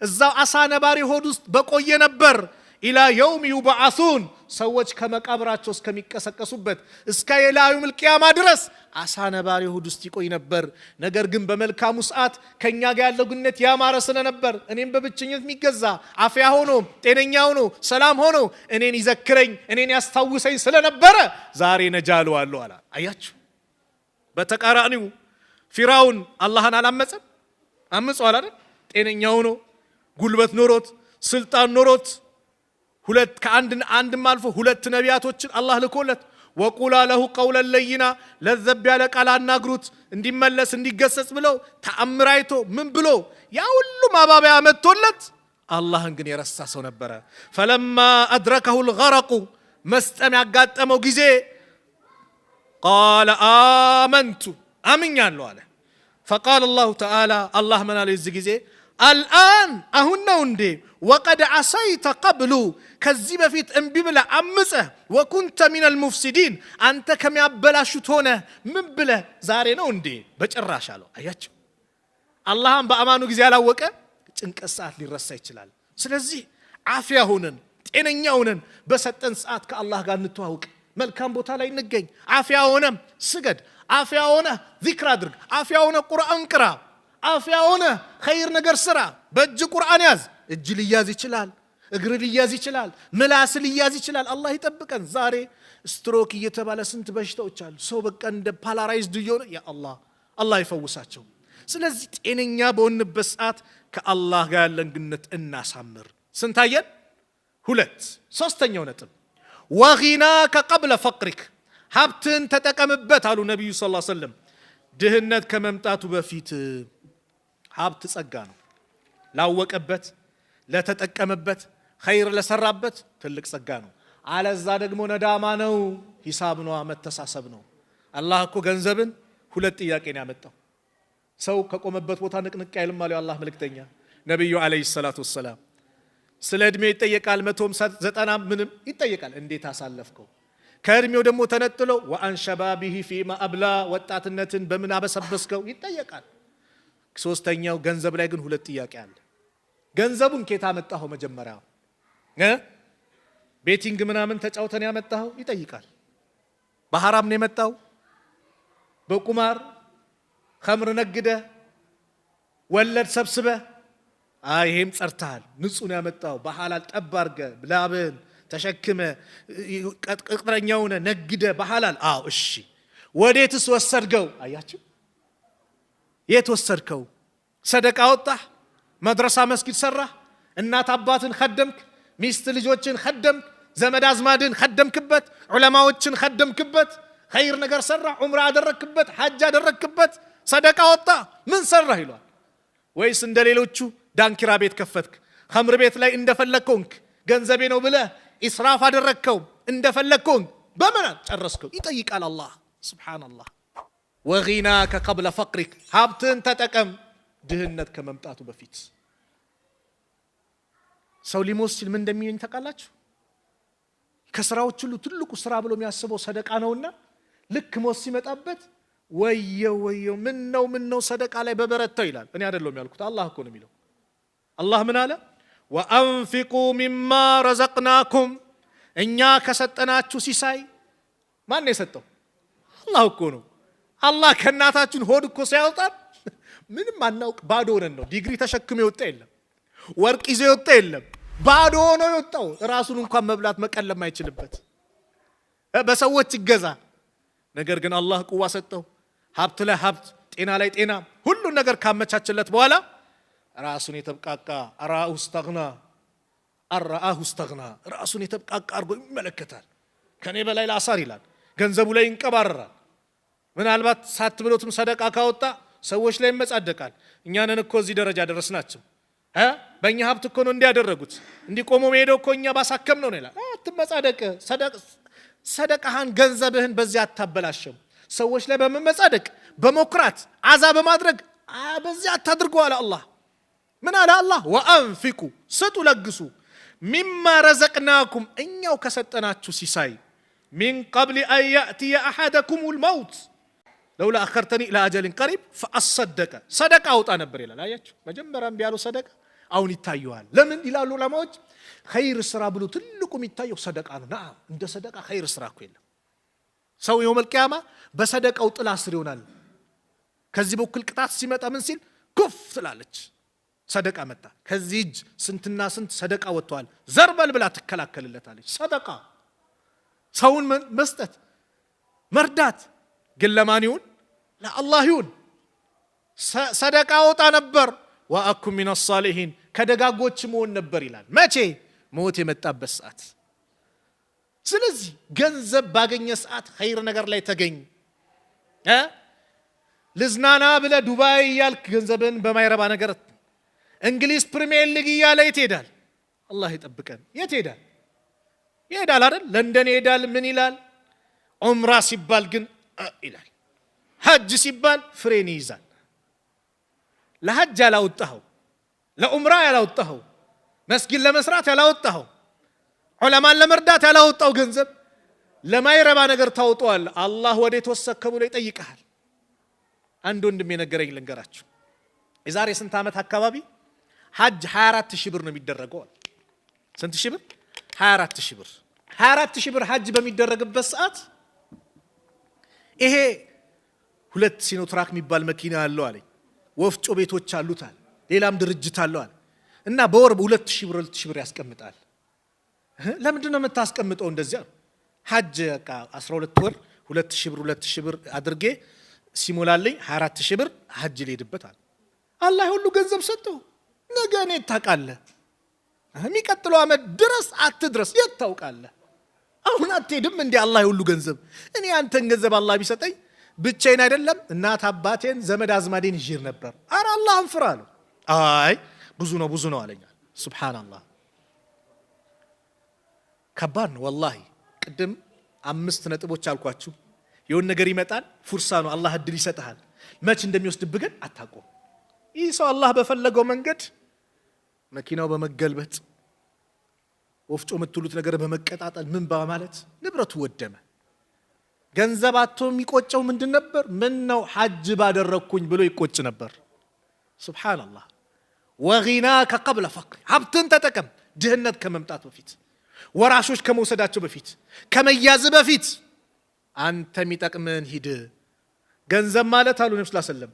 እዛው አሳ ነባሪ ሆድ ውስጥ በቆየ ነበር። ኢላ የውም ዩብዓሱን፣ ሰዎች ከመቃብራቸው እስከሚቀሰቀሱበት እስከ የውመል ቂያማ ድረስ አሳ ነባሪ ሆድ ውስጥ ይቆይ ነበር። ነገር ግን በመልካሙ ሰዓት ከኛ ጋር ያለው ግንኙነት ያማረ ስለነበር እኔም በብቸኝነት የሚገዛ አፍያ ሆኖ ጤነኛ ሆኖ ሰላም ሆኖ እኔን ይዘክረኝ እኔን ያስታውሰኝ ስለነበረ ዛሬ ነጃ እለዋለሁ አለ። አያችሁ፣ በተቃራኒው ፊራውን አላህን አላመፀም? አምጿል አይደል? ጤነኛ ሆኖ ጉልበት ኖሮት ስልጣን ኖሮት ሁለት ከአንድም አልፎ ሁለት ነቢያቶችን አላህ ልኮለት ወቁላ ለሁ ቀውለን ለይና፣ ለዘብ ያለ ቃል አናግሩት እንዲመለስ እንዲገሰጽ ብለው ተአምር አይቶ ምን ብሎ ያ ሁሉ ማባቢያ መጥቶለት አላህን ግን የረሳ ሰው ነበረ። ፈለማ አድረከሁ ልገረቁ፣ መስጠም ያጋጠመው ጊዜ ቃለ አመንቱ፣ አምኛለሁ አለ። ፈቃል አላሁ ተዓላ፣ አላህ ምን አለ የዚህ ጊዜ አልአን፣ አሁን ነው እንዴ ወቀድ ዓሰይተ ቀብሉ፣ ከዚህ በፊት እምቢ ብለህ አምፀህ ወኩንተ ሚነል ሙፍሲዲን፣ አንተ ከሚያበላሹት ሆነ ምን ብለህ ዛሬ ነው እንዴ? በጭራሽ አለው። አያቸው፣ አላህም በአማኑ ጊዜ ያላወቀ ጭንቀት ሰዓት ሊረሳ ይችላል። ስለዚህ አፍያ ሆነን ጤነኛ ሆነን በሰጠን ሰዓት ከአላህ ጋር እንተዋውቅ፣ መልካም ቦታ ላይ እንገኝ። አፍያ ሆነ ስገድ፣ አፍያ ሆነ ዚክር አድርግ፣ አፍያ ሆነ ቁርአን ቅራ፣ አፍያ ሆነ ኸይር ነገር ስራ። በእጅ ቁርአን ያዝ፣ እጅ ሊያዝ ይችላል፣ እግር ሊያዝ ይችላል፣ ምላስ ሊያዝ ይችላል። አላህ ይጠብቀን። ዛሬ ስትሮክ እየተባለ ስንት በሽታዎች አሉ። ሰው በቃ እንደ ፓላራይዝድ እየሆነ ያ አላህ ይፈውሳቸው። ስለዚህ ጤነኛ በሆንበት ሰዓት ከአላህ ጋር ያለን ግንኙነት እናሳምር። ስንታየን? ሁለት። ሶስተኛው ነጥብ ወጊናከ ቀብለ ፈቅሪክ፣ ሀብትን ተጠቀምበት አሉ ነቢዩ ሰለላሁ ዐለይሂ ወሰለም። ድህነት ከመምጣቱ በፊት ሀብት ጸጋ ነው። ላወቀበት ለተጠቀመበት ኸይር ለሰራበት ትልቅ ጸጋ ነው። አለዛ ደግሞ ነዳማ ነው፣ ሂሳብ ነው፣ መተሳሰብ ነው። አላህ እኮ ገንዘብን ሁለት ጥያቄ ነው ያመጣው። ሰው ከቆመበት ቦታ ንቅንቅ አይልም አለው አላህ መልእክተኛ ነብዩ አለይሂ ሰላቱ ወሰላም። ስለ እድሜ ይጠየቃል፣ 190 ምንም ይጠየቃል። እንዴት አሳለፍከው? ከእድሜው ደግሞ ተነጥሎ ወአን ሸባቢሂ ፊማ አብላ፣ ወጣትነትን በምን አበሰበስከው ይጠየቃል። ሶስተኛው ገንዘብ ላይ ግን ሁለት ጥያቄ አለ። ገንዘቡን ኬታ መጣኸው? መጀመሪያ ቤቲንግ ምናምን ተጫውተን ያመጣኸው ይጠይቃል። በሐራም ነው የመጣው? በቁማር ኸምር ነግደ ወለድ ሰብስበ? ይሄም ጸርተሃል። ንጹህ ነው ያመጣው። በሐላል ጠብ አድርገ ላብን ተሸክመ ቅጥረኛውነ ነግደ በሐላል። እሺ ወዴትስ ወሰድከው? አያችሁ፣ የት ወሰድከው? ሰደቃ ወጣህ? መድረሳ መስጊድ ሰራህ? እናት አባትን ኸደምክ? ሚስት ልጆችን ኸደምክ? ዘመድ አዝማድን ኸደምክበት? ዑለማዎችን ኸደምክበት? ኸይር ነገር ሰራህ? ዑምራ አደረክበት? ሐጅ አደረክበት? ሰደቃ ወጣ? ምን ሰራህ ይሏል። ወይስ እንደ ሌሎቹ ዳንኪራ ቤት ከፈትክ? ኸምር ቤት ላይ እንደፈለግከውንክ ገንዘቤ ነው ብለህ ኢስራፍ አደረግከው? እንደፈለግከውን በምን ጨረስከው? ይጠይቃል አላህ። ሱብሓነላህ። ወጊናከ ቀብለ ፈቅሪክ፣ ሀብትን ተጠቀም ድህነት ከመምጣቱ በፊት። ሰው ሊሞት ሲል ምን እንደሚሆን ታውቃላችሁ? ከስራዎች ሁሉ ትልቁ ስራ ብሎ የሚያስበው ሰደቃ ነውና ልክ ሞት ሲመጣበት ወየው ምን ነው ሰደቃ ላይ በበረታው ይላል። እኔ አይደለም ያልኩት አላህ እኮ ነው የሚለው። አላህ ምን አለ? ወአንፊቁ ሚማ ረዘቅናኩም፣ እኛ ከሰጠናችሁ ሲሳይ ማን ነው የሰጠው? አላህ እኮ ነው። አላህ ከእናታችን ሆድ እኮ ሲያወጣን ምንም አናውቅ ባዶ ሆነን ነው። ዲግሪ ተሸክሞ የወጣ የለም፣ ወርቅ ይዞ የወጣ የለም። ባዶ ሆኖ የወጣው ራሱን እንኳን መብላት መቀለም አይችልበት በሰዎች ይገዛ። ነገር ግን አላህ ቁዋ ሰጠው፣ ሀብት ላይ ሀብት፣ ጤና ላይ ጤና፣ ሁሉን ነገር ካመቻችለት በኋላ ራሱን የተብቃቃ አራሁ ስተግና ራሱን የተብቃቃ አድርጎ ይመለከታል። ከኔ በላይ ላሳር ይላል። ገንዘቡ ላይ ይንቀባረራል። ምናልባት ሳትብሎትም ሰደቃ ካወጣ ሰዎች ላይ ይመጻደቃል። እኛንን እኮ እዚህ ደረጃ ደረስናቸው። በእኛ ሀብት እኮ ነው እንዲያደረጉት እንዲቆሙ መሄደው እኮ እኛ ባሳከም ነው ይላል። አትመጻደቅ። ሰደቃህን ገንዘብህን በዚያ አታበላሸም። ሰዎች ላይ በመመጻደቅ በመኩራት አዛ በማድረግ በዚያ አታድርገው አለ አላህ። ምን አለ አላህ? ወአንፊቁ፣ ስጡ፣ ለግሱ፣ ሚማ ረዘቅናኩም፣ እኛው ከሰጠናችሁ ሲሳይ፣ ሚን ቀብል አን ያእትየ አሐደኩሙል መውት ለውላ አኸርተኒ ኢላ አጀሊን ቀሪብ ፈአሰደቀ፣ ሰደቃ አውጣ ነበር ይላል። አያችሁ፣ መጀመሪያም ቢያሉ ሰደቃ አሁን ይታየዋል። ለምን ይላሉ ዑለማዎች? ኸይር ስራ ብሎ ትልቁ የሚታየው ሰደቃ ነው። ነዓም፣ እንደ ሰደቃ ኸይር ስራ እኮ የለም። ሰው የውመል ቂያማ በሰደቃው ጥላ ስር ይሆናል። ከዚህ በኩል ቅጣት ሲመጣ ምን ሲል ኩፍ ትላለች፣ ሰደቃ መጣ። ከዚህ እጅ ስንትና ስንት ሰደቃ ወጥተዋል፣ ዘርበል ብላ ትከላከልለታለች። ሰደቃ ሰውን መስጠት መርዳት ግን ለማን ይሁን? ለአላህ ይሁን። ሰደቃ ወጣ ነበር። ወአኩም ሚነ ሷሊሒን፣ ከደጋጎች መሆን ነበር ይላል። መቼ? ሞት የመጣበት ሰዓት። ስለዚህ ገንዘብ ባገኘ ሰዓት ኸይር ነገር ላይ ተገኝ። ልዝናና ብለ ዱባይ እያልክ ገንዘብን በማይረባ ነገር እንግሊዝ ፕሪሚየር ሊግ እያለ የት ሄዳል? አላህ ይጠብቀን። የት ሄዳል? ይሄዳል አይደል? ለንደን ይሄዳል። ምን ይላል? ዑምራ ሲባል ግን ይላል። ሐጅ ሲባል ፍሬን ይይዛል። ለሐጅ ያላወጣኸው፣ ለዑምራ ያላወጣኸው፣ መስጊድ ለመስራት ያላወጣኸው፣ ዑለማን ለመርዳት ያላወጣው ገንዘብ ለማይረባ ነገር ታውጣዋል። አላህ ወዴት ወሰድክ ብሎ ይጠይቅሃል። አንድ ወንድም የነገረኝ ልንገራችሁ። የዛሬ ስንት ዓመት አካባቢ ሐጅ 24 ሺህ ብር ነው የሚደረገው። ስንት ሺህ ብር? 24 ሺህ ብር። 24 ሺህ ብር ሐጅ በሚደረግበት ሰዓት ይሄ 2 ሲኖትራክ የሚባል መኪና አለው አለኝ። ወፍጮ ቤቶች አሉት አለ። ሌላም ድርጅት አለው አለ። እና በወር 2000 ብር ያስቀምጣል። ለምንድን ነው የምታስቀምጠው? እንደዚያ ሐጅ በቃ 12 ወር 2000 ብር አድርጌ ሲሞላልኝ 24 ሺህ ብር ሐጅ ልሄድበት አለ። አላህ ሁሉ ገንዘብ ሰጠው። ነገ እኔ ታውቃለህ፣ የሚቀጥለው ዓመት ድረስ አትድረስ የት ታውቃለህ? አሁን አትሄድም እንዴ? አላህ ሁሉ ገንዘብ፣ እኔ አንተን ገንዘብ አላህ ቢሰጠኝ ብቻዬን አይደለም እናት አባቴን ዘመድ አዝማዴን ይዤር ነበር። አረ አላህን ፍራ አለው። አይ ብዙ ነው አለኛል። ሱብሃንአላህ ከባድ ነው ወላሂ። ቅድም 5 ነጥቦች አልኳችሁ። የሆነ ነገር ይመጣል፣ ፉርሳ ነው፣ አላህ እድል ይሰጥሃል። መች እንደሚወስድብህ ግን አታውቀውም። ይህ ሰው አላህ በፈለገው መንገድ መኪናው በመገልበጥ ወፍጮ የምትሉት ነገር በመቀጣጠል ምን በማለት ንብረቱ ወደመ። ገንዘብ አጥቶ የሚቆጨው ምንድን ነበር? ምን ነው ሐጅ ባደረኩኝ ብሎ ይቆጭ ነበር። ሱብሃንአላህ። ወጊናከ ቀብለ ፈቅሪ፣ ሀብትን ተጠቀም ድህነት ከመምጣት በፊት፣ ወራሾች ከመውሰዳቸው በፊት፣ ከመያዝ በፊት አንተ የሚጠቅምን ሂድ። ገንዘብ ማለት አሉ ነብዩ ሰለላሁ ዐለይሂ ወሰለም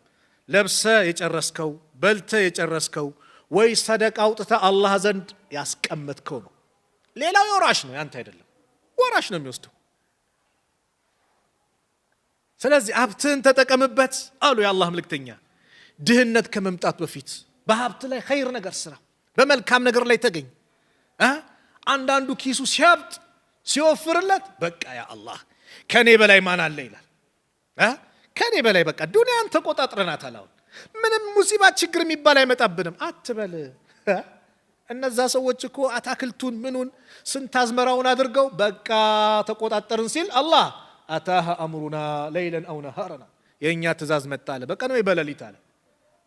ለብሰ የጨረስከው በልተ የጨረስከው ወይ ሰደቃ አውጥተ አላህ ዘንድ ያስቀመጥከው ነው። ሌላው ወራሽ ነው፣ ያንተ አይደለም። ወራሽ ነው የሚወስደው። ስለዚህ ሀብትን ተጠቀምበት አሉ የአላህ መልእክተኛ። ድህነት ከመምጣት በፊት በሀብት ላይ ኸይር ነገር ስራ፣ በመልካም ነገር ላይ ተገኝ። አንዳንዱ ኪሱ ሲያብጥ ሲወፍርለት በቃ ያ አላህ ከኔ በላይ ማን አለ ይላል። ከኔ በላይ በቃ ዱንያን ተቆጣጥረናታል። አሁን ምንም ሙሲባ ችግር የሚባል አይመጣብንም አትበል። እነዛ ሰዎች እኮ አታክልቱን ምኑን ስንት አዝመራውን አድርገው በቃ ተቆጣጠርን ሲል አላህ አታሃ አምሩና ለይለን አው ነሃረና፣ የእኛ ትእዛዝ መጣ አለ። በቀን ወይ በሌሊት አለ።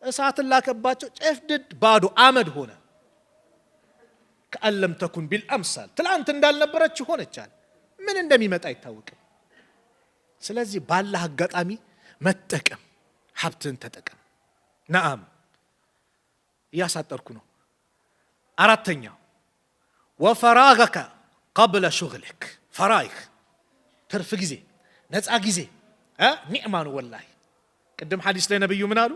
እሳትን ላከባቸው፣ ጨፍድድ ባዶ አመድ ሆነ። ከአለም ተኩን ቢልአምሳል ትላንት እንዳልነበረች ሆነቻል። ምን እንደሚመጣ አይታወቅም። ስለዚህ ባላህ አጋጣሚ መጠቀም፣ ሀብትን ተጠቀም። ነዓም እያሳጠርኩ ነው። አራተኛው ወፈራገከ ቀብለ ሹግሊክ ፈራይክ ትርፍ ጊዜ ነፃ ጊዜ ኒዕማ ነው ወላሂ። ቅድም ሐዲስ ላይ ነብዩ ምን አሉ?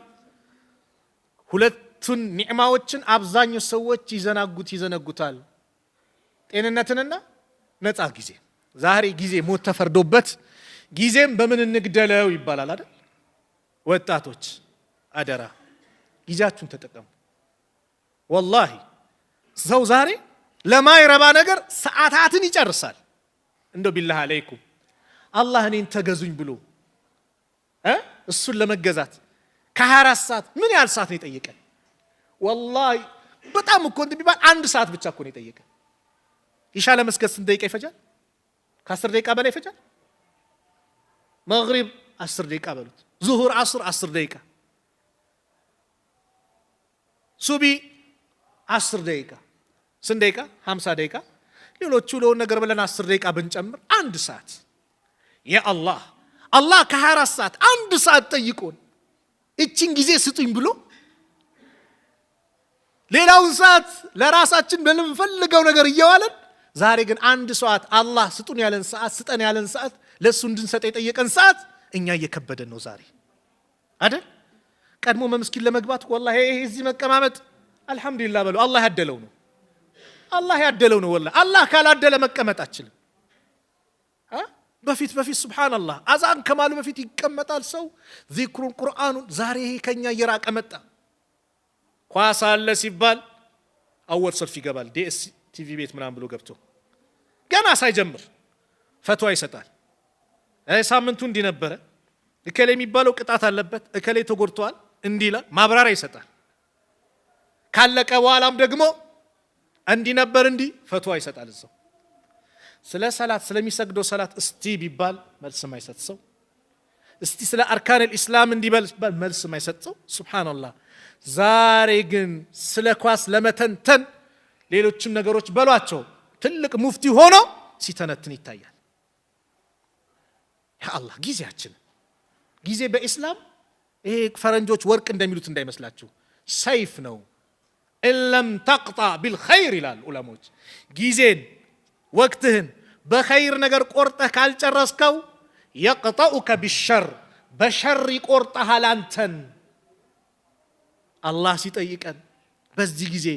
ሁለቱን ኒዕማዎችን አብዛኞቹ ሰዎች ይዘነጉታል፣ ጤንነትንና ነፃ ጊዜ። ዛሬ ጊዜ ሞት ተፈርዶበት ጊዜም በምን እንግደለው ይባላል አይደል? ወጣቶች አደራ ጊዜያችሁን ተጠቀሙ። ወላሂ ሰው ዛሬ ለማይረባ ነገር ሰዓታትን ይጨርሳል። እንደው ቢላህ አለይኩም አላህ እኔን ተገዙኝ ብሎ እሱን ለመገዛት ከ24 ሰዓት ምን ያህል ሰዓት ነው የጠየቀን? ወላሂ በጣም እኮ እንደሚባል 1 ሰዓት ብቻ እኮ ነው የጠየቀን። ኢሻ ለመስገድ ስንት ደቂቃ ይፈጃል? ከ10 ደቂቃ በላይ ይፈጃል። መግሪብ 10 ደቂቃ በሉት፣ ዙሁር ዓስር 10 ደቂቃ፣ ሱቢ 10 ደቂቃ። ስንት ደቂቃ? 50 ደቂቃ። ሌሎቹ ለውን ነገር ብለን 10 ደቂቃ ብንጨምር 1 ሰዓት። የአላህ አላህ ከ24 ሰዓት 1 ሰዓት ጠይቆን እቺን ጊዜ ስጡኝ ብሎ ሌላውን ሰዓት ለራሳችን በምንፈልገው ነገር እየዋለን ዛሬ ግን 1 ሰዓት አላህ ስጡን ያለን ሰዓት ስጠን ያለን ሰዓት ለሱ እንድንሰጥ የጠየቀን ሰዓት እኛ እየከበደን ነው ዛሬ አይደል? ቀድሞ መስጊድ ለመግባት ወላሂ እዚህ መቀማመጥ አልহামዱሊላህ በሉ አላህ ያደለው ነው። አላህ ያደለው ነው ወላሂ። አላህ ካላደለ መቀመጥ አችልም። በፊት ሱብሃንአላህ አዛን ከማሉ በፊት ይቀመጣል ሰው ዚክሩን ቁርአኑን። ዛሬ ከኛ እየራቀ መጣ። ኳስ አለ ሲባል አወል ሰልፍ ይገባል። ዲኤስ ቲቪ ቤት ምናምን ብሎ ገብቶ ገና ሳይጀምር ፈትዋ ይሰጣል። ሳምንቱ እንዲህ ነበረ፣ እከሌ የሚባለው ቅጣት አለበት፣ እከሌ ተጎድቷል እንዲህ ይላል፣ ማብራሪያ ይሰጣል። ካለቀ በኋላም ደግሞ እንዲህ ነበር እንዲህ ፈትዋ ይሰጣል እዛው። ስለ ሰላት ስለሚሰግደው ሰላት እስቲ ቢባል መልስ ማይሰጥ ሰው፣ እስቲ ስለ አርካን الاسلام እንዲበል መልስ ማይሰጥ ሰው። ሱብሃንአላህ ዛሬ ግን ስለ ኳስ ለመተንተን ሌሎችም ነገሮች በሏቸው ትልቅ ሙፍቲ ሆኖ ሲተነትን ይታያል። ያ አላህ ጊዜያችን ጊዜ በእስላም ይሄ ፈረንጆች ወርቅ እንደሚሉት እንዳይመስላችሁ ሰይፍ ነው። ኢለም ተቅጣ ቢልኸይር ይላል ዑለሞች። ጊዜን ወቅትህን በኸይር ነገር ቆርጠህ ካልጨረስከው የቅጠኡከ ቢሸር በሸር ይቆርጠሃል አንተን። አላህ ሲጠይቀን በዚህ ጊዜ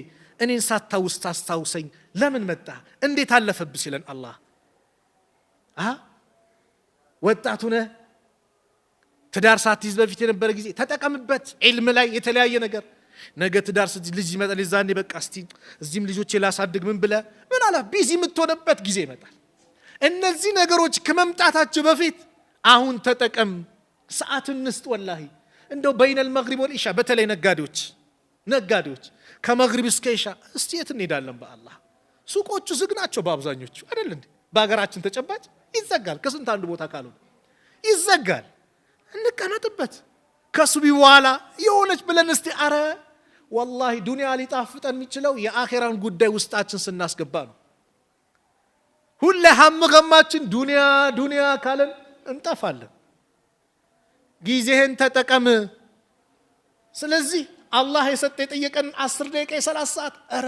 እኔን ሳታውስ ታስታውሰኝ ለምን መጣ እንዴት አለፈብህ ሲለን አላህ ወጣቱ ነህ ትዳር ሳትይዝ በፊት የነበረ ጊዜ ተጠቀምበት። ዒልም ላይ የተለያየ ነገር ነገ ትዳር ስትይዝ ልጅ ይመጣል። ይዛኔ በቃ እስቲ እዚህም ልጆቼ ላሳድግ ምን ብለህ ምን አለ ቢዚ የምትሆንበት ጊዜ ይመጣል። እነዚህ ነገሮች ከመምጣታቸው በፊት አሁን ተጠቀም። ሰዓትን ንስጥ ወላሂ። እንደው በይነል መግሪብ ወልኢሻ በተለይ ነጋዴዎች ከመግሪብ እስከ ኢሻ እስቲ የት እንሄዳለን? በአላህ ሱቆቹ ዝግ ናቸው በአብዛኞቹ አይደል እንዴ? በሀገራችን ተጨባጭ ይዘጋል። ከስንት አንድ ቦታ ካልሆነ ይዘጋል። እንቀመጥበት። ከሱቢ በኋላ የሆነች ብለን እስቲ አረ ወላሂ ዱንያ ሊጣፍጠን የሚችለው የአኺራን ጉዳይ ውስጣችን ስናስገባ ነው። ሁሌ ሀም ገማችን ዱንያ ካለን እንጠፋለን። ጊዜህን ተጠቀም። ስለዚህ አላህ የሰጠ የጠየቀን 10 ደቂቃ 30 ሰዓት አረ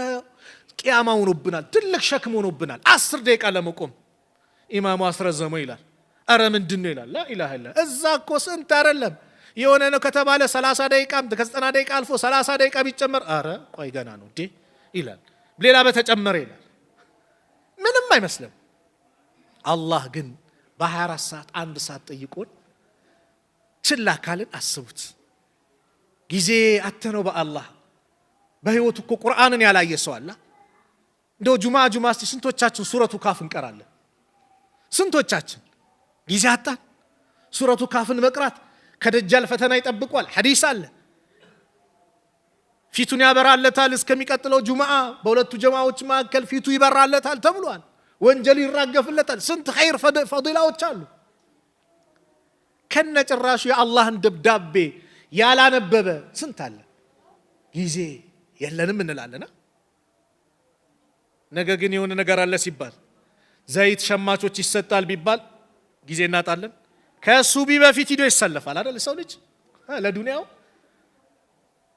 ቂያማ ሆኖብናል፣ ትልቅ ሸክም ሆኖብናል። 10 ደቂቃ ለመቆም ኢማሙ አስረዘመው ይላል። አረ ምንድነው ይላል። ላ ኢላሃ ኢላ እዛ እኮ ስንት አይደለም የሆነ ነው ከተባለ 30 ደቂቃም ከ90 ደቂቃ አልፎ 30 ደቂቃ ቢጨመር አረ ቆይ ገና ነው እንዴ ይላል። ሌላ በተጨመረ ይላል። ምንም አይመስልም። አላህ ግን በ24 ሰዓት 1 ሰዓት ጠይቆን ችላ ካልን አስቡት። ጊዜ አተነው በአላህ በህይወቱ እኮ ቁርአንን ያላየ ሰው አለ። እንደው ጁማ እስቲ ስንቶቻችን ሱረቱ ካፍ እንቀራለን? ስንቶቻችን ጊዜ አጣን? ሱረቱ ካፍን መቅራት ከደጃል ፈተና ይጠብቋል። ሐዲስ አለ። ፊቱን ያበራለታል እስከሚቀጥለው ጁማ በሁለቱ ጀማዓዎች መካከል ፊቱ ይበራለታል ተብሏል። ወንጀል ይራገፍለታል። ስንት ኸይር ፈዲላዎች አሉ። ከነጭራሹ የአላህን ደብዳቤ ያላነበበ ስንት አለ። ጊዜ የለንም እንላለና ነገ ግን የሆነ ነገር አለ ሲባል ዘይት ሸማቾች ይሰጣል ቢባል ጊዜ እናጣለን። ከሱቢ በፊት ሂዶ ይሰለፋል አይደል? ሰው ልጅ ለዱንያው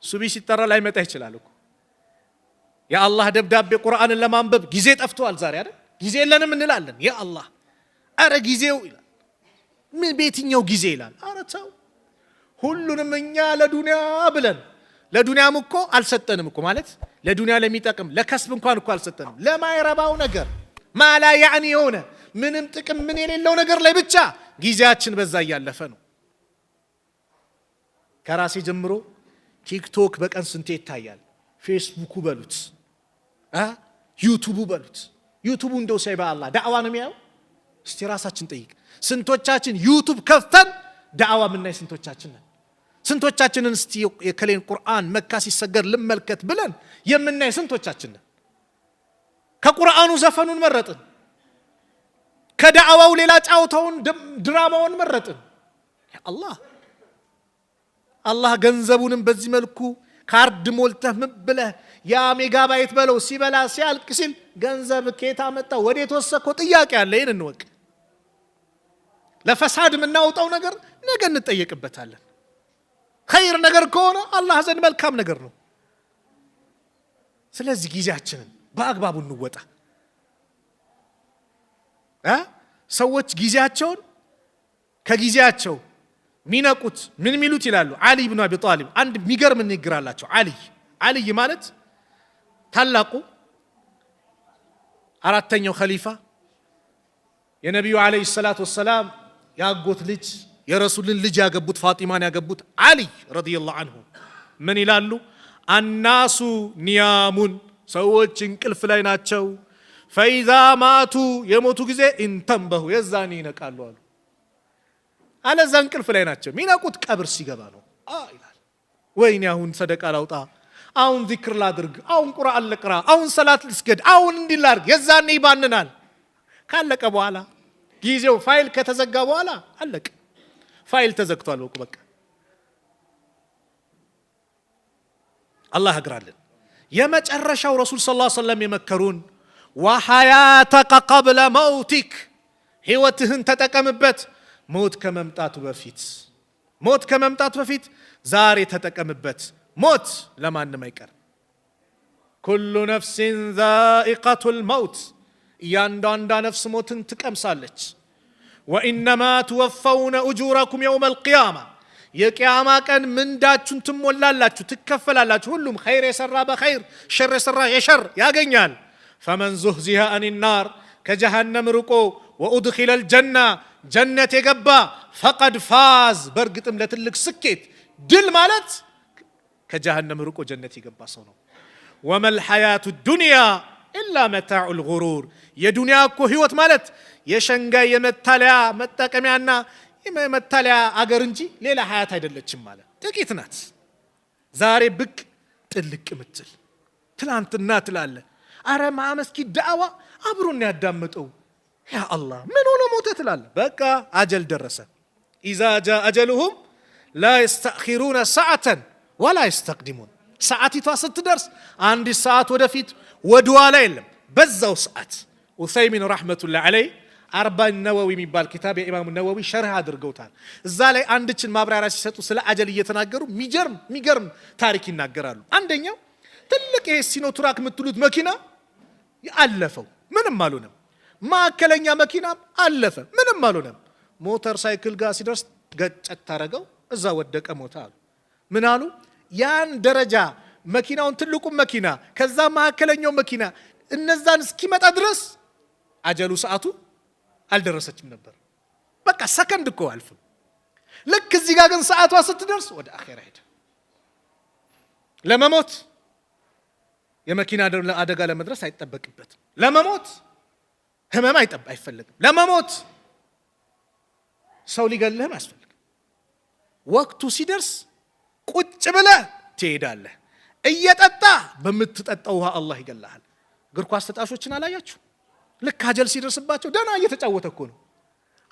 ሱቢ ሲጠራ ላይ መጣ ይችላል እኮ። የአላህ ደብዳቤ ቁርአንን ለማንበብ ጊዜ ጠፍቷል ዛሬ አይደል? ጊዜ የለንም እንላለን። ያ አላህ አረ ጊዜው ይላል። ምን ቤትኛው ጊዜ ይላል? አረ ተው ሁሉንም እኛ ለዱንያ ብለን ለዱንያም እኮ አልሰጠንም እኮ ማለት ለዱንያ ለሚጠቅም ለከስብ እንኳን እኮ አልሰጠንም። ለማይረባው ነገር ማላ ያኒ የሆነ ምንም ጥቅም ምን የሌለው ነገር ላይ ብቻ ጊዜያችን በዛ እያለፈ ነው። ከራሴ ጀምሮ ቲክቶክ በቀን ስንቴ ይታያል? ፌስቡኩ በሉት ዩቱቡ በሉት። ዩቱቡ እንደው ሳይ በአላህ ዳዕዋ ነው የሚያየው። እስቲ ራሳችን ጠይቅ። ስንቶቻችን ዩቱብ ከፍተን ዳዕዋ ምናይ ስንቶቻችን ነን? ስንቶቻችንን እስቲ የከሌን ቁርአን መካ ሲሰገድ ልመልከት ብለን የምናይ ስንቶቻችን ነን? ከቁርአኑ ዘፈኑን መረጥን፣ ከዳዕዋው ሌላ ጫውታውን ድራማውን መረጥን። ያ አላህ ገንዘቡንም በዚህ መልኩ ካርድ ሞልተህ ምን ብለህ ያ ሜጋባይት በለው ሲበላ ሲያልቅ ሲል ገንዘብ ከየት መጣ ወዴት ወሰድከው ጥያቄ አለ። ይሄን እንወቅ። ለፈሳድ የምናወጣው ነገር ነገ እንጠየቅበታለን። ኸይር ነገር ከሆነ አላህ ዘንድ መልካም ነገር ነው። ስለዚህ ጊዜያችንን በአግባቡ እንወጣ። ሰዎች ጊዜያቸውን ከጊዜያቸው ሚነቁት ምን ሚሉት ይላሉ። አሊ ኢብኑ አቢ ጣሊብ አንድ ሚገርም ንግግር አላቸው። አሊ ማለት ታላቁ አራተኛው ኸሊፋ የነቢዩ አለይሂ ሰላቱ ወሰላም ያጎት ልጅ የረሱልን ልጅ ያገቡት ፋጢማን ያገቡት አሊ ረዲየላሁ ዐንሁ ምን ይላሉ? አናሱ ኒያሙን ሰዎች እንቅልፍ ላይ ናቸው። ፈኢዛ ማቱ የሞቱ ጊዜ እንተንበሁ የዛኔ ይነቃሉ አሉ። አለዛ እንቅልፍ ላይ ናቸው። ሚነቁት ቀብር ሲገባ ነው ይላል። ወይኔ አሁን ሰደቃ ላውጣ፣ አሁን ዚክር ላድርግ፣ አሁን ቁርአን ልቅራ፣ አሁን ሰላት ልስገድ፣ አሁን እንዲላርግ የዛኔ ይባንናል። ካለቀ በኋላ ጊዜው ፋይል ከተዘጋ በኋላ አለቀ። ፋይል ተዘግቷል። በቃ አላህ ያግራልን። የመጨረሻው ረሱል ሰለላሁ ዐለይሂ ወሰለም የመከሩን ወሐያተከ ቀብለ መውቲክ ህይወትህን ተጠቀምበት ሞት ከመምጣቱ በፊት ዛሬ ተጠቀምበት። ሞት ለማንም አይቀርም። ኩሉ ነፍሲን ዛኢቀቱል መውት እያንዳንዷ ነፍስ ሞትን ትቀምሳለች። ወኢነማ ትወፈውነ ኡጁረኩም የውመል ቂያማ የቂያማ ቀን ምንዳችሁን ትሞላላችሁ፣ ትከፈላላችሁ። ሁሉም ኸይር የሰራ በኸይር ሸር የሰራ የሸር ያገኛል። ፈመን ዙህዚሃ አኒናር ከጀሃነም ርቆ ወኡድኺለል ጀና ጀነት የገባ ፈቀድ ፋዝ በእርግጥም ለትልቅ ስኬት ድል ማለት ከጀሃነም ርቆ ጀነት የገባ ሰው ነው። ወመል ሐያቱ ዱንያ ኢላ መታዑል ጉሩር የዱንያ እኮ ህይወት ማለት የሸንጋይ የመታለያ መጠቀሚያና የመታለያ አገር እንጂ ሌላ ሐያት አይደለችም ማለት ጥቂት ናት። ዛሬ ብቅ ጥልቅ ምትል ትላንትና ትላለ። አረ ማመስኪ ዳዕዋ አብሮን ያዳምጠው ያ አላህ ምን ሆኖ ሞተ ትላለ። በቃ አጀል ደረሰ። ኢዛ ጃ አጀሉሁም ላ የስተእኺሩነ ሰዓተን ወላ የስተቅዲሙን ሰዓቲቷ ስትደርስ አንድ ሰዓት ወደፊት ወደኋላ የለም በዛው ሰዓት። ዑሰይሚን ረሕመቱላህ ዐለይህ 40 ነወዊ የሚባል ኪታብ የኢማሙ ነወዊ ሸርህ አድርገውታል። እዛ ላይ አንድችን ማብራሪያ ሲሰጡ ስለ አጀል እየተናገሩ ሚገርም ታሪክ ይናገራሉ። አንደኛው ትልቅ ይሄ ሲኖትራክ የምትሉት መኪና አለፈው ምንም አልሆነም። ማዕከለኛ መኪናም አለፈ ምንም አልሆነም። ሞተር ሳይክል ጋር ሲደርስ ገጨት ታረገው እዛ ወደቀ ሞተ አሉ። ምን አሉ? ያን ደረጃ መኪናውን ትልቁም መኪና ከዛ ማዕከለኛው መኪና እነዛን እስኪመጣ ድረስ አጀሉ ሰዓቱ አልደረሰችም ነበር። በቃ ሰከንድ እኮ አልፍም። ልክ እዚህ ጋር ግን ሰዓቷ ስትደርስ ወደ አኺራ ሄደ። ለመሞት የመኪና አደጋ ለመድረስ አይጠበቅበትም። ለመሞት ህመም አይፈልግም። ለመሞት ሰው ሊገልህም አያስፈልግም። ወቅቱ ሲደርስ ቁጭ ብለህ ትሄዳለህ። እየጠጣ በምትጠጣው ውሃ አላህ ይገልሃል። እግር ኳስ ተጫዋቾችን አላያችሁ? ልክ አጀል ሲደርስባቸው ደና እየተጫወተ እኮ ነው።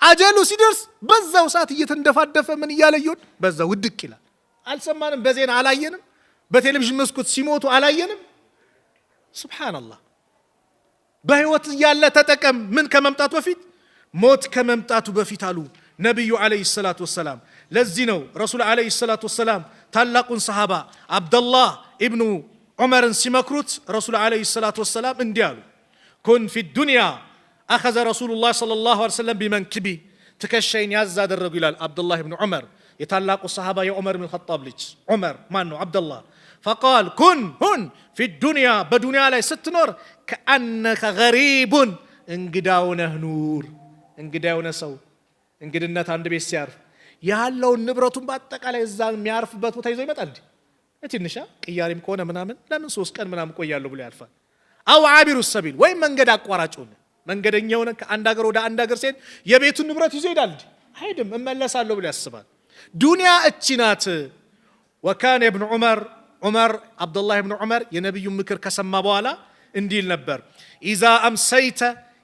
አጀሉ ሲደርስ በዛው ሰዓት እየተንደፋደፈ ምን እያለ ይሁን በዛው ውድቅ ይላል። አልሰማንም? በዜና አላየንም? በቴሌቪዥን መስኮት ሲሞቱ አላየንም? ሱብሃንአላህ። በህይወት ያለ ተጠቀም ምን ከመምጣቱ በፊት ሞት ከመምጣቱ በፊት አሉ ነብዩ አለይሂ ሰላቱ ወሰለም ለዚህ ነው ረሱል አለይሂ ሰላቱ ወሰለም ታላቁን ሰሃባ አብደላህ ኢብኑ ዑመርን ሲመክሩት ረሱል አለይሂ ሰላቱ ወሰለም እንዲህ አሉ ኩን ፊ ዱንያ አኸዘ ረሱሉላህ ሰለላሁ ዐለይሂ ወሰለም ቢመንክቢ ትከሻይን ያዝ አደረጉ ይላል አብደላህ ኢብኑ ዑመር የታላቁ ሰሃባ የዑመር ኢብኑ ኸጣብ ልጅ ዑመር ማን ነው አብደላህ فقال كن هن في الدنيا بدنيا ላይ ስትኖር كأنك غريب እንግዳውነህ ኑር እንግዳውነ ሰው እንግድነት አንድ ቤት ሲያርፍ ያለው ንብረቱን በአጠቃላይ እዛ የሚያርፍበት ቦታ ይዞ ይመጣል እንዴ እትንሻ ቅያሪም ከሆነ ምናምን ለምን 3 ቀን ምናምን ቆያለሁ ብሎ ያልፋል አው ዓቢሩ ሰቢል ወይ መንገድ አቋራጭ ሆነ መንገደኛው ነው ከአንድ ሀገር ወደ አንድ ሀገር ሲሄድ የቤቱን ንብረት ይዞ ይሄዳል እንዴ አይደም እመለሳለሁ ብሎ ያስባል ዱንያ እቺ ናት وكان ابن عمر عبد الله بن عمر የነብዩ ምክር ከሰማ በኋላ እንዲል ነበር اذا امسيت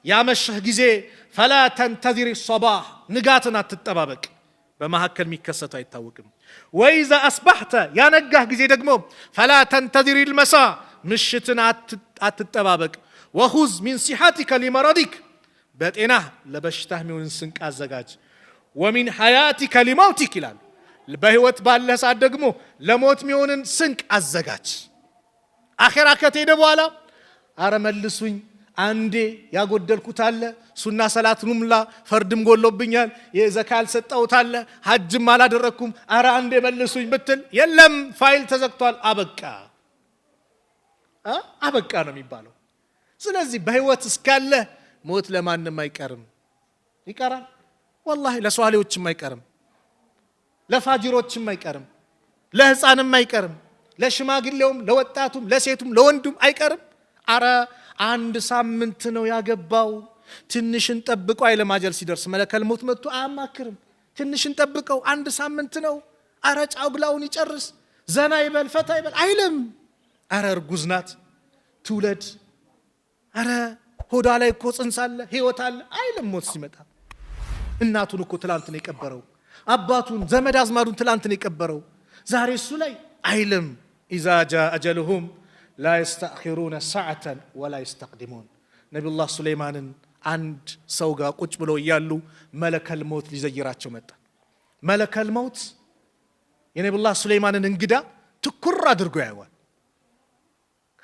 يا مشህ ጊዜ فلا تنتظر الصباح ንጋትን አትጠባበቅ በመሐከል የሚከሰት አይታወቅም واذا اصبحت يا ነጋህ ጊዜ ደግሞ فلا تنتظر المساء ምሽትን አትጠባበቅ وخذ من صحتك لمرضك በጤናህ ለበሽታህ የሚሆን ስንቅ አዘጋጅ ومن حياتك لموتك ይላል በህይወት ባለ ሰዓት ደግሞ ለሞት የሚሆንን ስንቅ አዘጋጅ አኺራ ከተሄደ በኋላ አረ መልሱኝ አንዴ ያጎደልኩት አለ ሱና ሰላት ኑምላ ፈርድም ጎሎብኛል የዘካል ሰጣውት አለ ሐጅም አላደረኩም አረ አንዴ መልሱኝ ብትል የለም ፋይል ተዘግቷል አበቃ ነው የሚባለው ስለዚህ በህይወት እስካለ ሞት ለማንም አይቀርም ይቀራል والله ለሷሊዎችም አይቀርም ለፋጅሮችም አይቀርም ለህፃንም አይቀርም ለሽማግሌውም ለወጣቱም ለሴቱም ለወንዱም አይቀርም አረ አንድ ሳምንት ነው ያገባው ትንሽን ጠብቀው አይለማጀል ሲደርስ መለከል ሞት መጥቶ አማክርም ትንሽን ጠብቀው አንድ ሳምንት ነው አረ ጫጉላውን ይጨርስ ዘና ይበል ፈታ ይበል አይልም አረ እርጉዝ ናት ትውለድ አረ ሆዳ ላይ እኮ ጽንስ አለ ህይወት አለ አይልም ሞት ሲመጣ እናቱን እኮ ትላንት ነው የቀበረው አባቱን ዘመድ አዝማዱን ትላንት ነው የቀበረው ዛሬ እሱ ላይ አይልም اذا جاء اجلهم لا يستأخرون ساعة ولا يستقدمون نبي الله سليمانን አንድ ሰው ጋር ቁጭ ብሎ ያሉ መለከል ሞት ሊዘይራቸው መጣ መለከል ሞት የነብዩ الله سليمانን እንግዳ ትኩር አድርጎ ያያዋል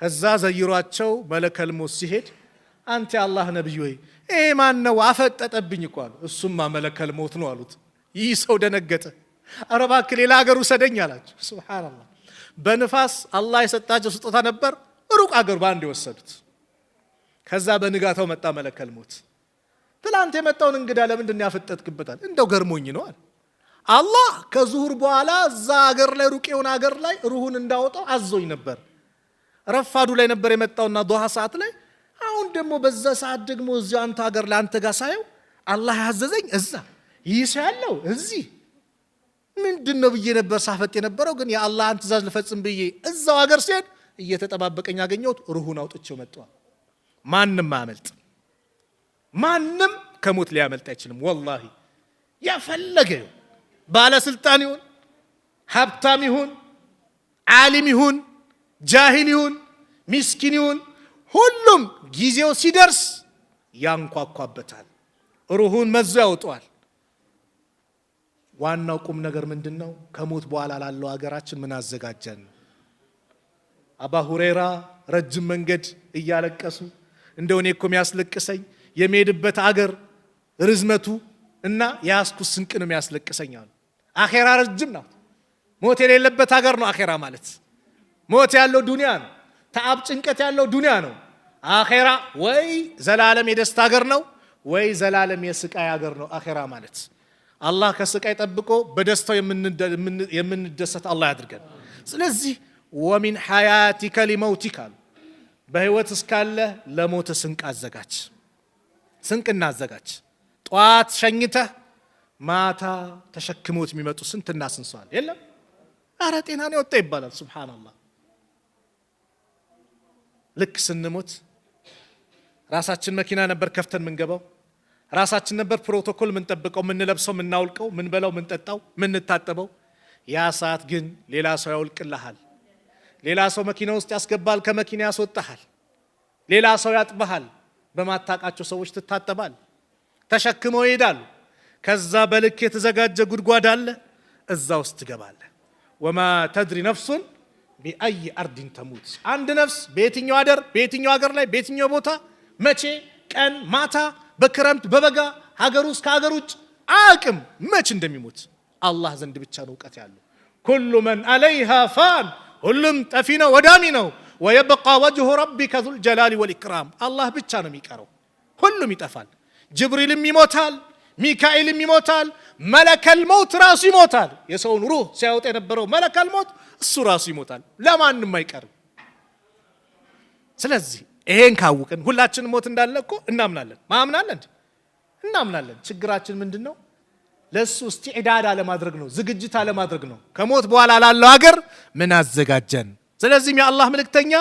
ከዛ ዘይሯቸው መለከል ሞት ሲሄድ አንተ አላህ ነብይ ወይ ማን ነው አፈጠጠብኝ እኮ አሉ እሱማ መለከል ሞት ነው አሉት ይህ ሰው ደነገጠ አረባክ ሌላ ሀገር ወሰደኝ አላቸው ሱብሃንአላህ በንፋስ አላህ የሰጣቸው ስጦታ ነበር ሩቅ ሀገር ባንድ የወሰዱት ከዛ በንጋታው መጣ መለከል ሞት ትላንት የመጣውን እንግዳ ለምንድን ያፈጠጥክበታል እንደው ገርሞኝ ነው አለ አላህ ከዙሁር በኋላ እዛ ሀገር ላይ ሩቅ የሆነ ሀገር ላይ ሩሁን እንዳወጣው አዞኝ ነበር ረፋዱ ላይ ነበር የመጣውና ዱሃ ሰዓት ላይ አሁን ደግሞ በዛ ሰዓት ደግሞ እዚህ አንተ ሀገር ላይ አንተ ጋር ሳየው አላህ ያዘዘኝ እዛ ይሳለው እዚህ ምንድነው ብዬ ነበር ሳፈጥ የነበረው ግን የአላህን ትእዛዝ ልፈጽም ብዬ እዛው ሀገር ሲሄድ እየተጠባበቀኝ ያገኘሁት ሩሁን አውጥቼው መጣው ማንም ከሞት ሊያመልጥ አይችልም والله ያፈለገ ባለስልጣን ይሁን ሀብታም ይሁን ዓሊም ይሁን ጃሂል ይሁን ምስኪን ይሁን ሁሉም ጊዜው ሲደርስ ያንኳኳበታል ሩሁን መዞ ያወጣዋል ዋናው ቁም ነገር ምንድነው ከሞት በኋላ ላለው ሀገራችን ምን አዘጋጀን አባ ሁረይራ ረጅም መንገድ እያለቀሱ እንደውኔ እኮ የሚያስለቅሰኝ የሚሄድበት ሀገር ርዝመቱ እና ያስኩስ ስንቅ ነው የሚያስለቅሰኝ አሉ አኺራ ረጅም ነው ሞት የሌለበት ሀገር ነው አኺራ ማለት ሞት ያለው ዱንያ ነው ተአብ ጭንቀት ያለው ዱንያ ነው አኺራ ወይ ዘላለም የደስታ ሀገር ነው ወይ ዘላለም የስቃይ ሀገር ነው አኺራ ማለት አላህ ከስቃይ ጠብቆ በደስታው የምንደሰት አላህ ያድርገን ስለዚህ ومن حياتك لموتك በህይወት እስካለ ለሞት ስንቅ አዘጋጅ ስንቅና አዘጋጅ ጧት ሸኝተህ ማታ ተሸክሞት የሚመጡ ስንትና ስንሷል የለም አረ ጤና ነው ወጣ ይባላል ሱብሃንአላህ ልክ ስንሞት ራሳችን መኪና ነበር ከፍተን ምንገባው ራሳችን ነበር ፕሮቶኮል ምን ጠብቀው ምን ለብሰው ምን ናውልቀው ምን በላው ምን ጠጣው ምን ታጠበው ያ ሰዓት ግን ሌላ ሰው ያውልቅልሃል ሌላ ሰው መኪና ውስጥ ያስገባል ከመኪና ያስወጣሃል ሌላ ሰው ያጥበሃል በማታቃቸው ሰዎች ትታጠባል። ተሸክመው ይሄዳሉ። ከዛ በልክ የተዘጋጀ ጉድጓድ አለ፣ እዛ ውስጥ ትገባለህ። ወማ ተድሪ ነፍሱን ቢአይ አርዲን ተሙት። አንድ ነፍስ በየትኛው አደር፣ በየትኛው ሀገር ላይ፣ በየትኛው ቦታ፣ መቼ፣ ቀን፣ ማታ፣ በክረምት፣ በበጋ፣ ሀገር ውስጥ ከሀገር ውጭ አቅም መች እንደሚሞት አላህ ዘንድ ብቻ ነው እውቀት ያለው። ኩሉ መን አለይሃ ፋን፣ ሁሉም ጠፊ ነው ወዳሚ ነው። ወየብቃ ወጅሁ ረቢከ ዙል ጀላሊ ወልኢክራም፣ አላህ ብቻ ነው የሚቀረው። ሁሉም ይጠፋል። ጅብሪልም ይሞታል፣ ሚካኤልም ይሞታል፣ መለከል መውት ራሱ ይሞታል። የሰውን ሩህ ሲያወጣ የነበረው መለከል መውት እሱ ራሱ ይሞታል። ለማንም አይቀርም። ስለዚህ ይሄን ካወቅን ሁላችንም ሞት እንዳለ እኮ እናምናለን። ማምናለን እናምናለን። ችግራችን ምንድነው? ለሱ እስቲዕዳድ አለማድረግ ነው፣ ዝግጅት አለማድረግ ነው። ከሞት በኋላ ላለው ሀገር ምን አዘጋጀን? ስለዚህም የአላህ መልእክተኛ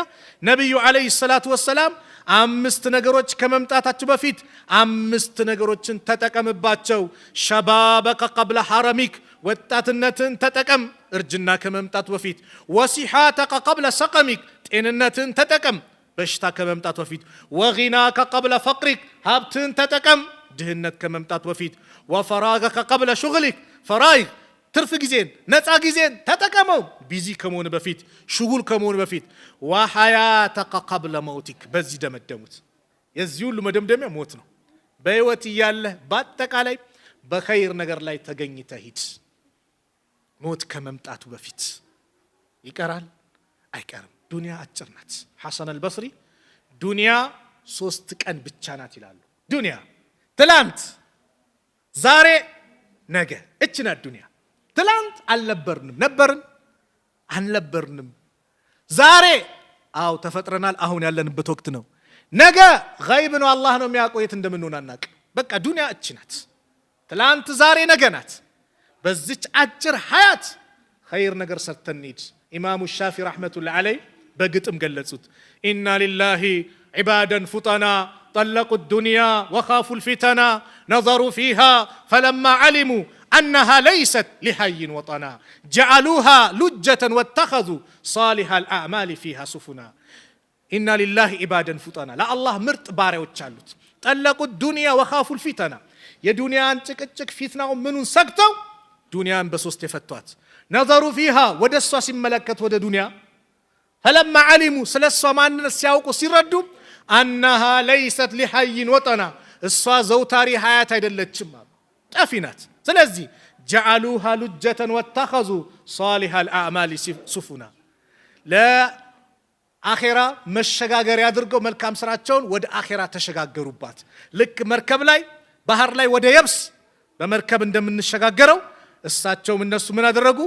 ነብዩ አለይሂ ሰላቱ ወሰላም 5 ነገሮች ከመምጣታቸው በፊት 5 ነገሮችን ተጠቀምባቸው። ሸባበከ ቀብለ ሐረሚክ፣ ወጣትነትን ተጠቀም እርጅና ከመምጣቱ በፊት። ወሲሐተከ ቀብለ ሰቀሚክ፣ ጤንነትን ተጠቀም በሽታ ከመምጣቱ በፊት። ወጊናከ ቀብለ ፈቅሪክ፣ ሀብትን ተጠቀም ድህነት ከመምጣቱ በፊት። ወፈራገከ ቀብለ ሹግሊክ፣ ፈራይግ ትርፍ ጊዜን ነፃ ጊዜን ተጠቀመው ቢዚ ከመሆን በፊት ሽጉል ከመሆን በፊት። ወሐያተከ ቀብለ መውቲክ፣ በዚህ ደመደሙት። የዚህ ሁሉ መደምደሚያ ሞት ነው። በህይወት እያለህ በአጠቃላይ በኸይር ነገር ላይ ተገኝተህ ሂድ። ሞት ከመምጣቱ በፊት ይቀራል አይቀርም። ዱንያ አጭር ናት። ሐሰን አልበስሪ ዱንያ 3 ቀን ብቻ ናት ይላሉ። ዱንያ ትላንት፣ ዛሬ፣ ነገ። እች ናት ዱንያ። ትላንት አልነበርንም፣ ነበርን፣ አልነበርንም። ዛሬ አው ተፈጥረናል፣ አሁን ያለንበት ወቅት ነው። ነገ ገይብ ነው፣ አላህ ነው የሚያውቀው የት እንደምንሆን አናውቅ። በቃ ዱንያ እች ናት። ትላንት፣ ዛሬ፣ ነገ ናት። በዚች አጭር ሐያት ኸይር ነገር ሰርተን እንሂድ። ኢማሙ ሻፊ ረሕመቱላሂ ዐለይህ በግጥም ገለጹት። ኢና ሊላሂ ዒባደን ፉጠና ጠለቁ ዱንያ ወኻፉ ልፊተና ነዘሩ ፊሃ ፈለማ ዓሊሙ አነሃ ለይሰት ሊሐይን ወጠና ጀዓሉሃ ሉጀተን ወተኸዙ ሳሊሐ ልአዕማል ፊሃ ሱፉና። ኢና ሊላሂ ዒባደን ፉጠና፣ ለአላህ ምርጥ ባሪያዎች አሉት። ጠለቁ ዱንያ ወኻፉ ልፊተና፣ የዱንያን ጭቅጭቅ ፊትናው ምኑን ሰግተው ዱንያን በሶስት የፈቷት። ነዘሩ ፊሃ፣ ወደ እሷ ሲመለከት ወደ ዱንያ። ፈለማ ዓሊሙ፣ ስለ እሷ ማንነት ሲያውቁ ሲረዱ አነሃ ለይሰት ሊሐይን ወጠና፣ እሷ ዘውታሪ ሀያት አይደለችም፣ ጠፊ ናት። ስለዚህ ጀዓሉሃ ሉጀተን ወተኸዙ ሳሊሐ ልአዕማል ሱፉና፣ ለአኼራ መሸጋገሪያ አድርገው መልካም ስራቸውን ወደ አኼራ ተሸጋገሩባት። ልክ መርከብ ላይ ባህር ላይ ወደ የብስ በመርከብ እንደምንሸጋገረው እሳቸውም እነሱ ምን አደረጉ?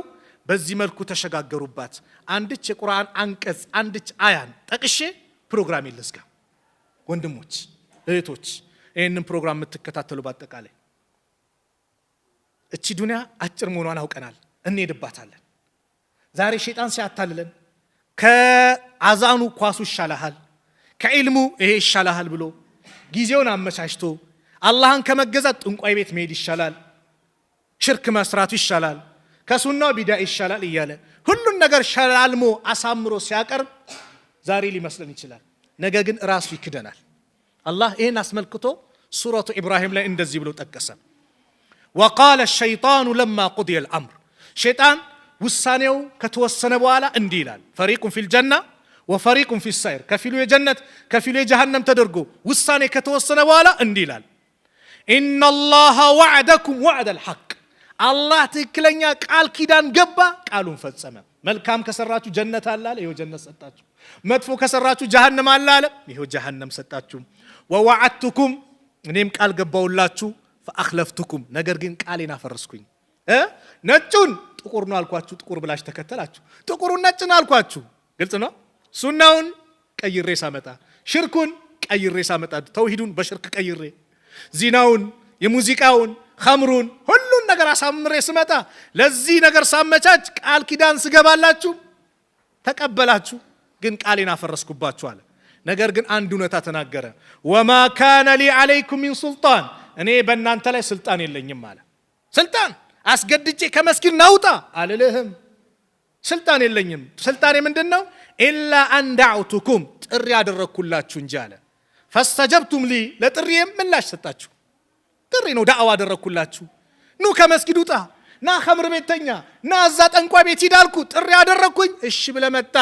በዚህ መልኩ ተሸጋገሩባት። አንድች የቁርአን አንቀጽ አንድች አያን ጠቅሼ ፕሮግራም ይልዝጋ። ወንድሞች እህቶች፣ ይህንን ፕሮግራም የምትከታተሉ በአጠቃላይ እቺ ዱንያ አጭር መሆኗን አውቀናል፣ እንሄድባታለን። ዛሬ ሸይጣን ሲያታልለን ከአዛኑ ኳሱ ይሻልሃል፣ ከዒልሙ ይሄ ይሻልሃል ብሎ ጊዜውን አመቻችቶ አላህን ከመገዛት ጥንቋይ ቤት መሄድ ይሻላል፣ ሽርክ መስራቱ ይሻላል፣ ከሱናው ቢዳ ይሻላል እያለ ሁሉን ነገር ሸላልሞ አሳምሮ ሲያቀርብ ዛሬ ሊመስለን ይችላል። ነገ ግን ራሱ ይክደናል። አላህ ይህን አስመልክቶ ሱረቱ ኢብራሂም ላይ እንደዚህ ብሎ ጠቀሰ። ወቃለ ሸይጣኑ ለማ ቁድየ ልአምር፣ ሸይጣን ውሳኔው ከተወሰነ በኋላ እንዲህ ይላል። ፈሪቁን ፊል ጀና ወፈሪቁን ፊ ሳይር፣ ከፊሉ የጀነት ከፊሉ የጀሃነም ተደርጎ ውሳኔ ከተወሰነ በኋላ እንዲህ ይላል። ኢነላሃ ወዐደኩም ወዐደል ሐቅ፣ አላህ ትክክለኛ ቃል ኪዳን ገባ፣ ቃሉን ፈጸመ። መልካም ከሰራችሁ ጀነት አለ አለ፣ ይኸው ጀነት ሰጣችሁ። መጥፎ ከሰራችሁ ጀሃነም አለ አለ፣ ይኸው ጀሃነም ሰጣችሁ። ወወዐድቱኩም፣ እኔም ቃል ገባውላችሁ። ፈአኽለፍቱኩም፣ ነገር ግን ቃሌን አፈረስኩኝ። ነጩን ጥቁር ነው አልኳችሁ፣ ጥቁር ብላችሁ ተከተላችሁ። ጥቁሩን ነጭ ነው አልኳችሁ፣ ግልጽ ነው። ሱናውን ቀይሬ ሳመጣ፣ ሽርኩን ቀይሬ ሳመጣ፣ ተውሂዱን በሽርክ ቀይሬ፣ ዚናውን፣ የሙዚቃውን፣ ኸምሩን ሁሉን ነገር አሳምሬ ስመጣ፣ ለዚህ ነገር ሳመቻች ቃል ኪዳን ስገባላችሁ ተቀበላችሁ፣ ግን ቃሌን አፈረስኩባችሁ አለ። ነገር ግን አንድ እውነታ ተናገረ። ወማ ካነ ሊ ዐለይኩም ሚን ሱልጣን፣ እኔ በእናንተ ላይ ስልጣን የለኝም አለ። ስልጣን አስገድጄ ከመስጊድ ናውጣ አልልህም፣ ስልጣን የለኝም። ስልጣኔ ምንድን ነው? ኢላ አን ዳዕቱኩም፣ ጥሪ ያደረግኩላችሁ እንጂ አለ። فاستجبتم لي لጥሪዬም ምላሽ ሰጣችሁ ጥሪ ነው ዳዕዋ አደረኩላችሁ ኑ ከመስጊድ ውጣ ና ኸምር ቤት ተኛ ና እዛ ጠንቋይ ቤት ሂድ አልኩ ጥሪ አደረኩኝ እሺ ብለህ መጣ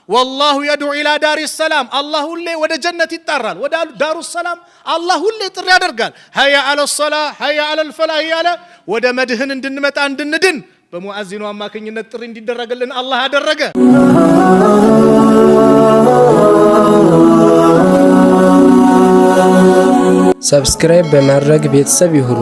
والله يدعو الى دار السلام الله ሁሌ ወደ ጀነት ይጣራል ወደ ዳሩ ሰላም الله ሁሌ ጥሪ ያደርጋል هيا على الصلاه هيا على الفلاح ያለ ወደ መድህን እንድንመጣ እንድንድን በሙአዚኑ አማካኝነት ጥሪ እንዲደረግልን አላህ አደረገ ሰብስክራይብ በማድረግ ቤተሰብ ይሁኑ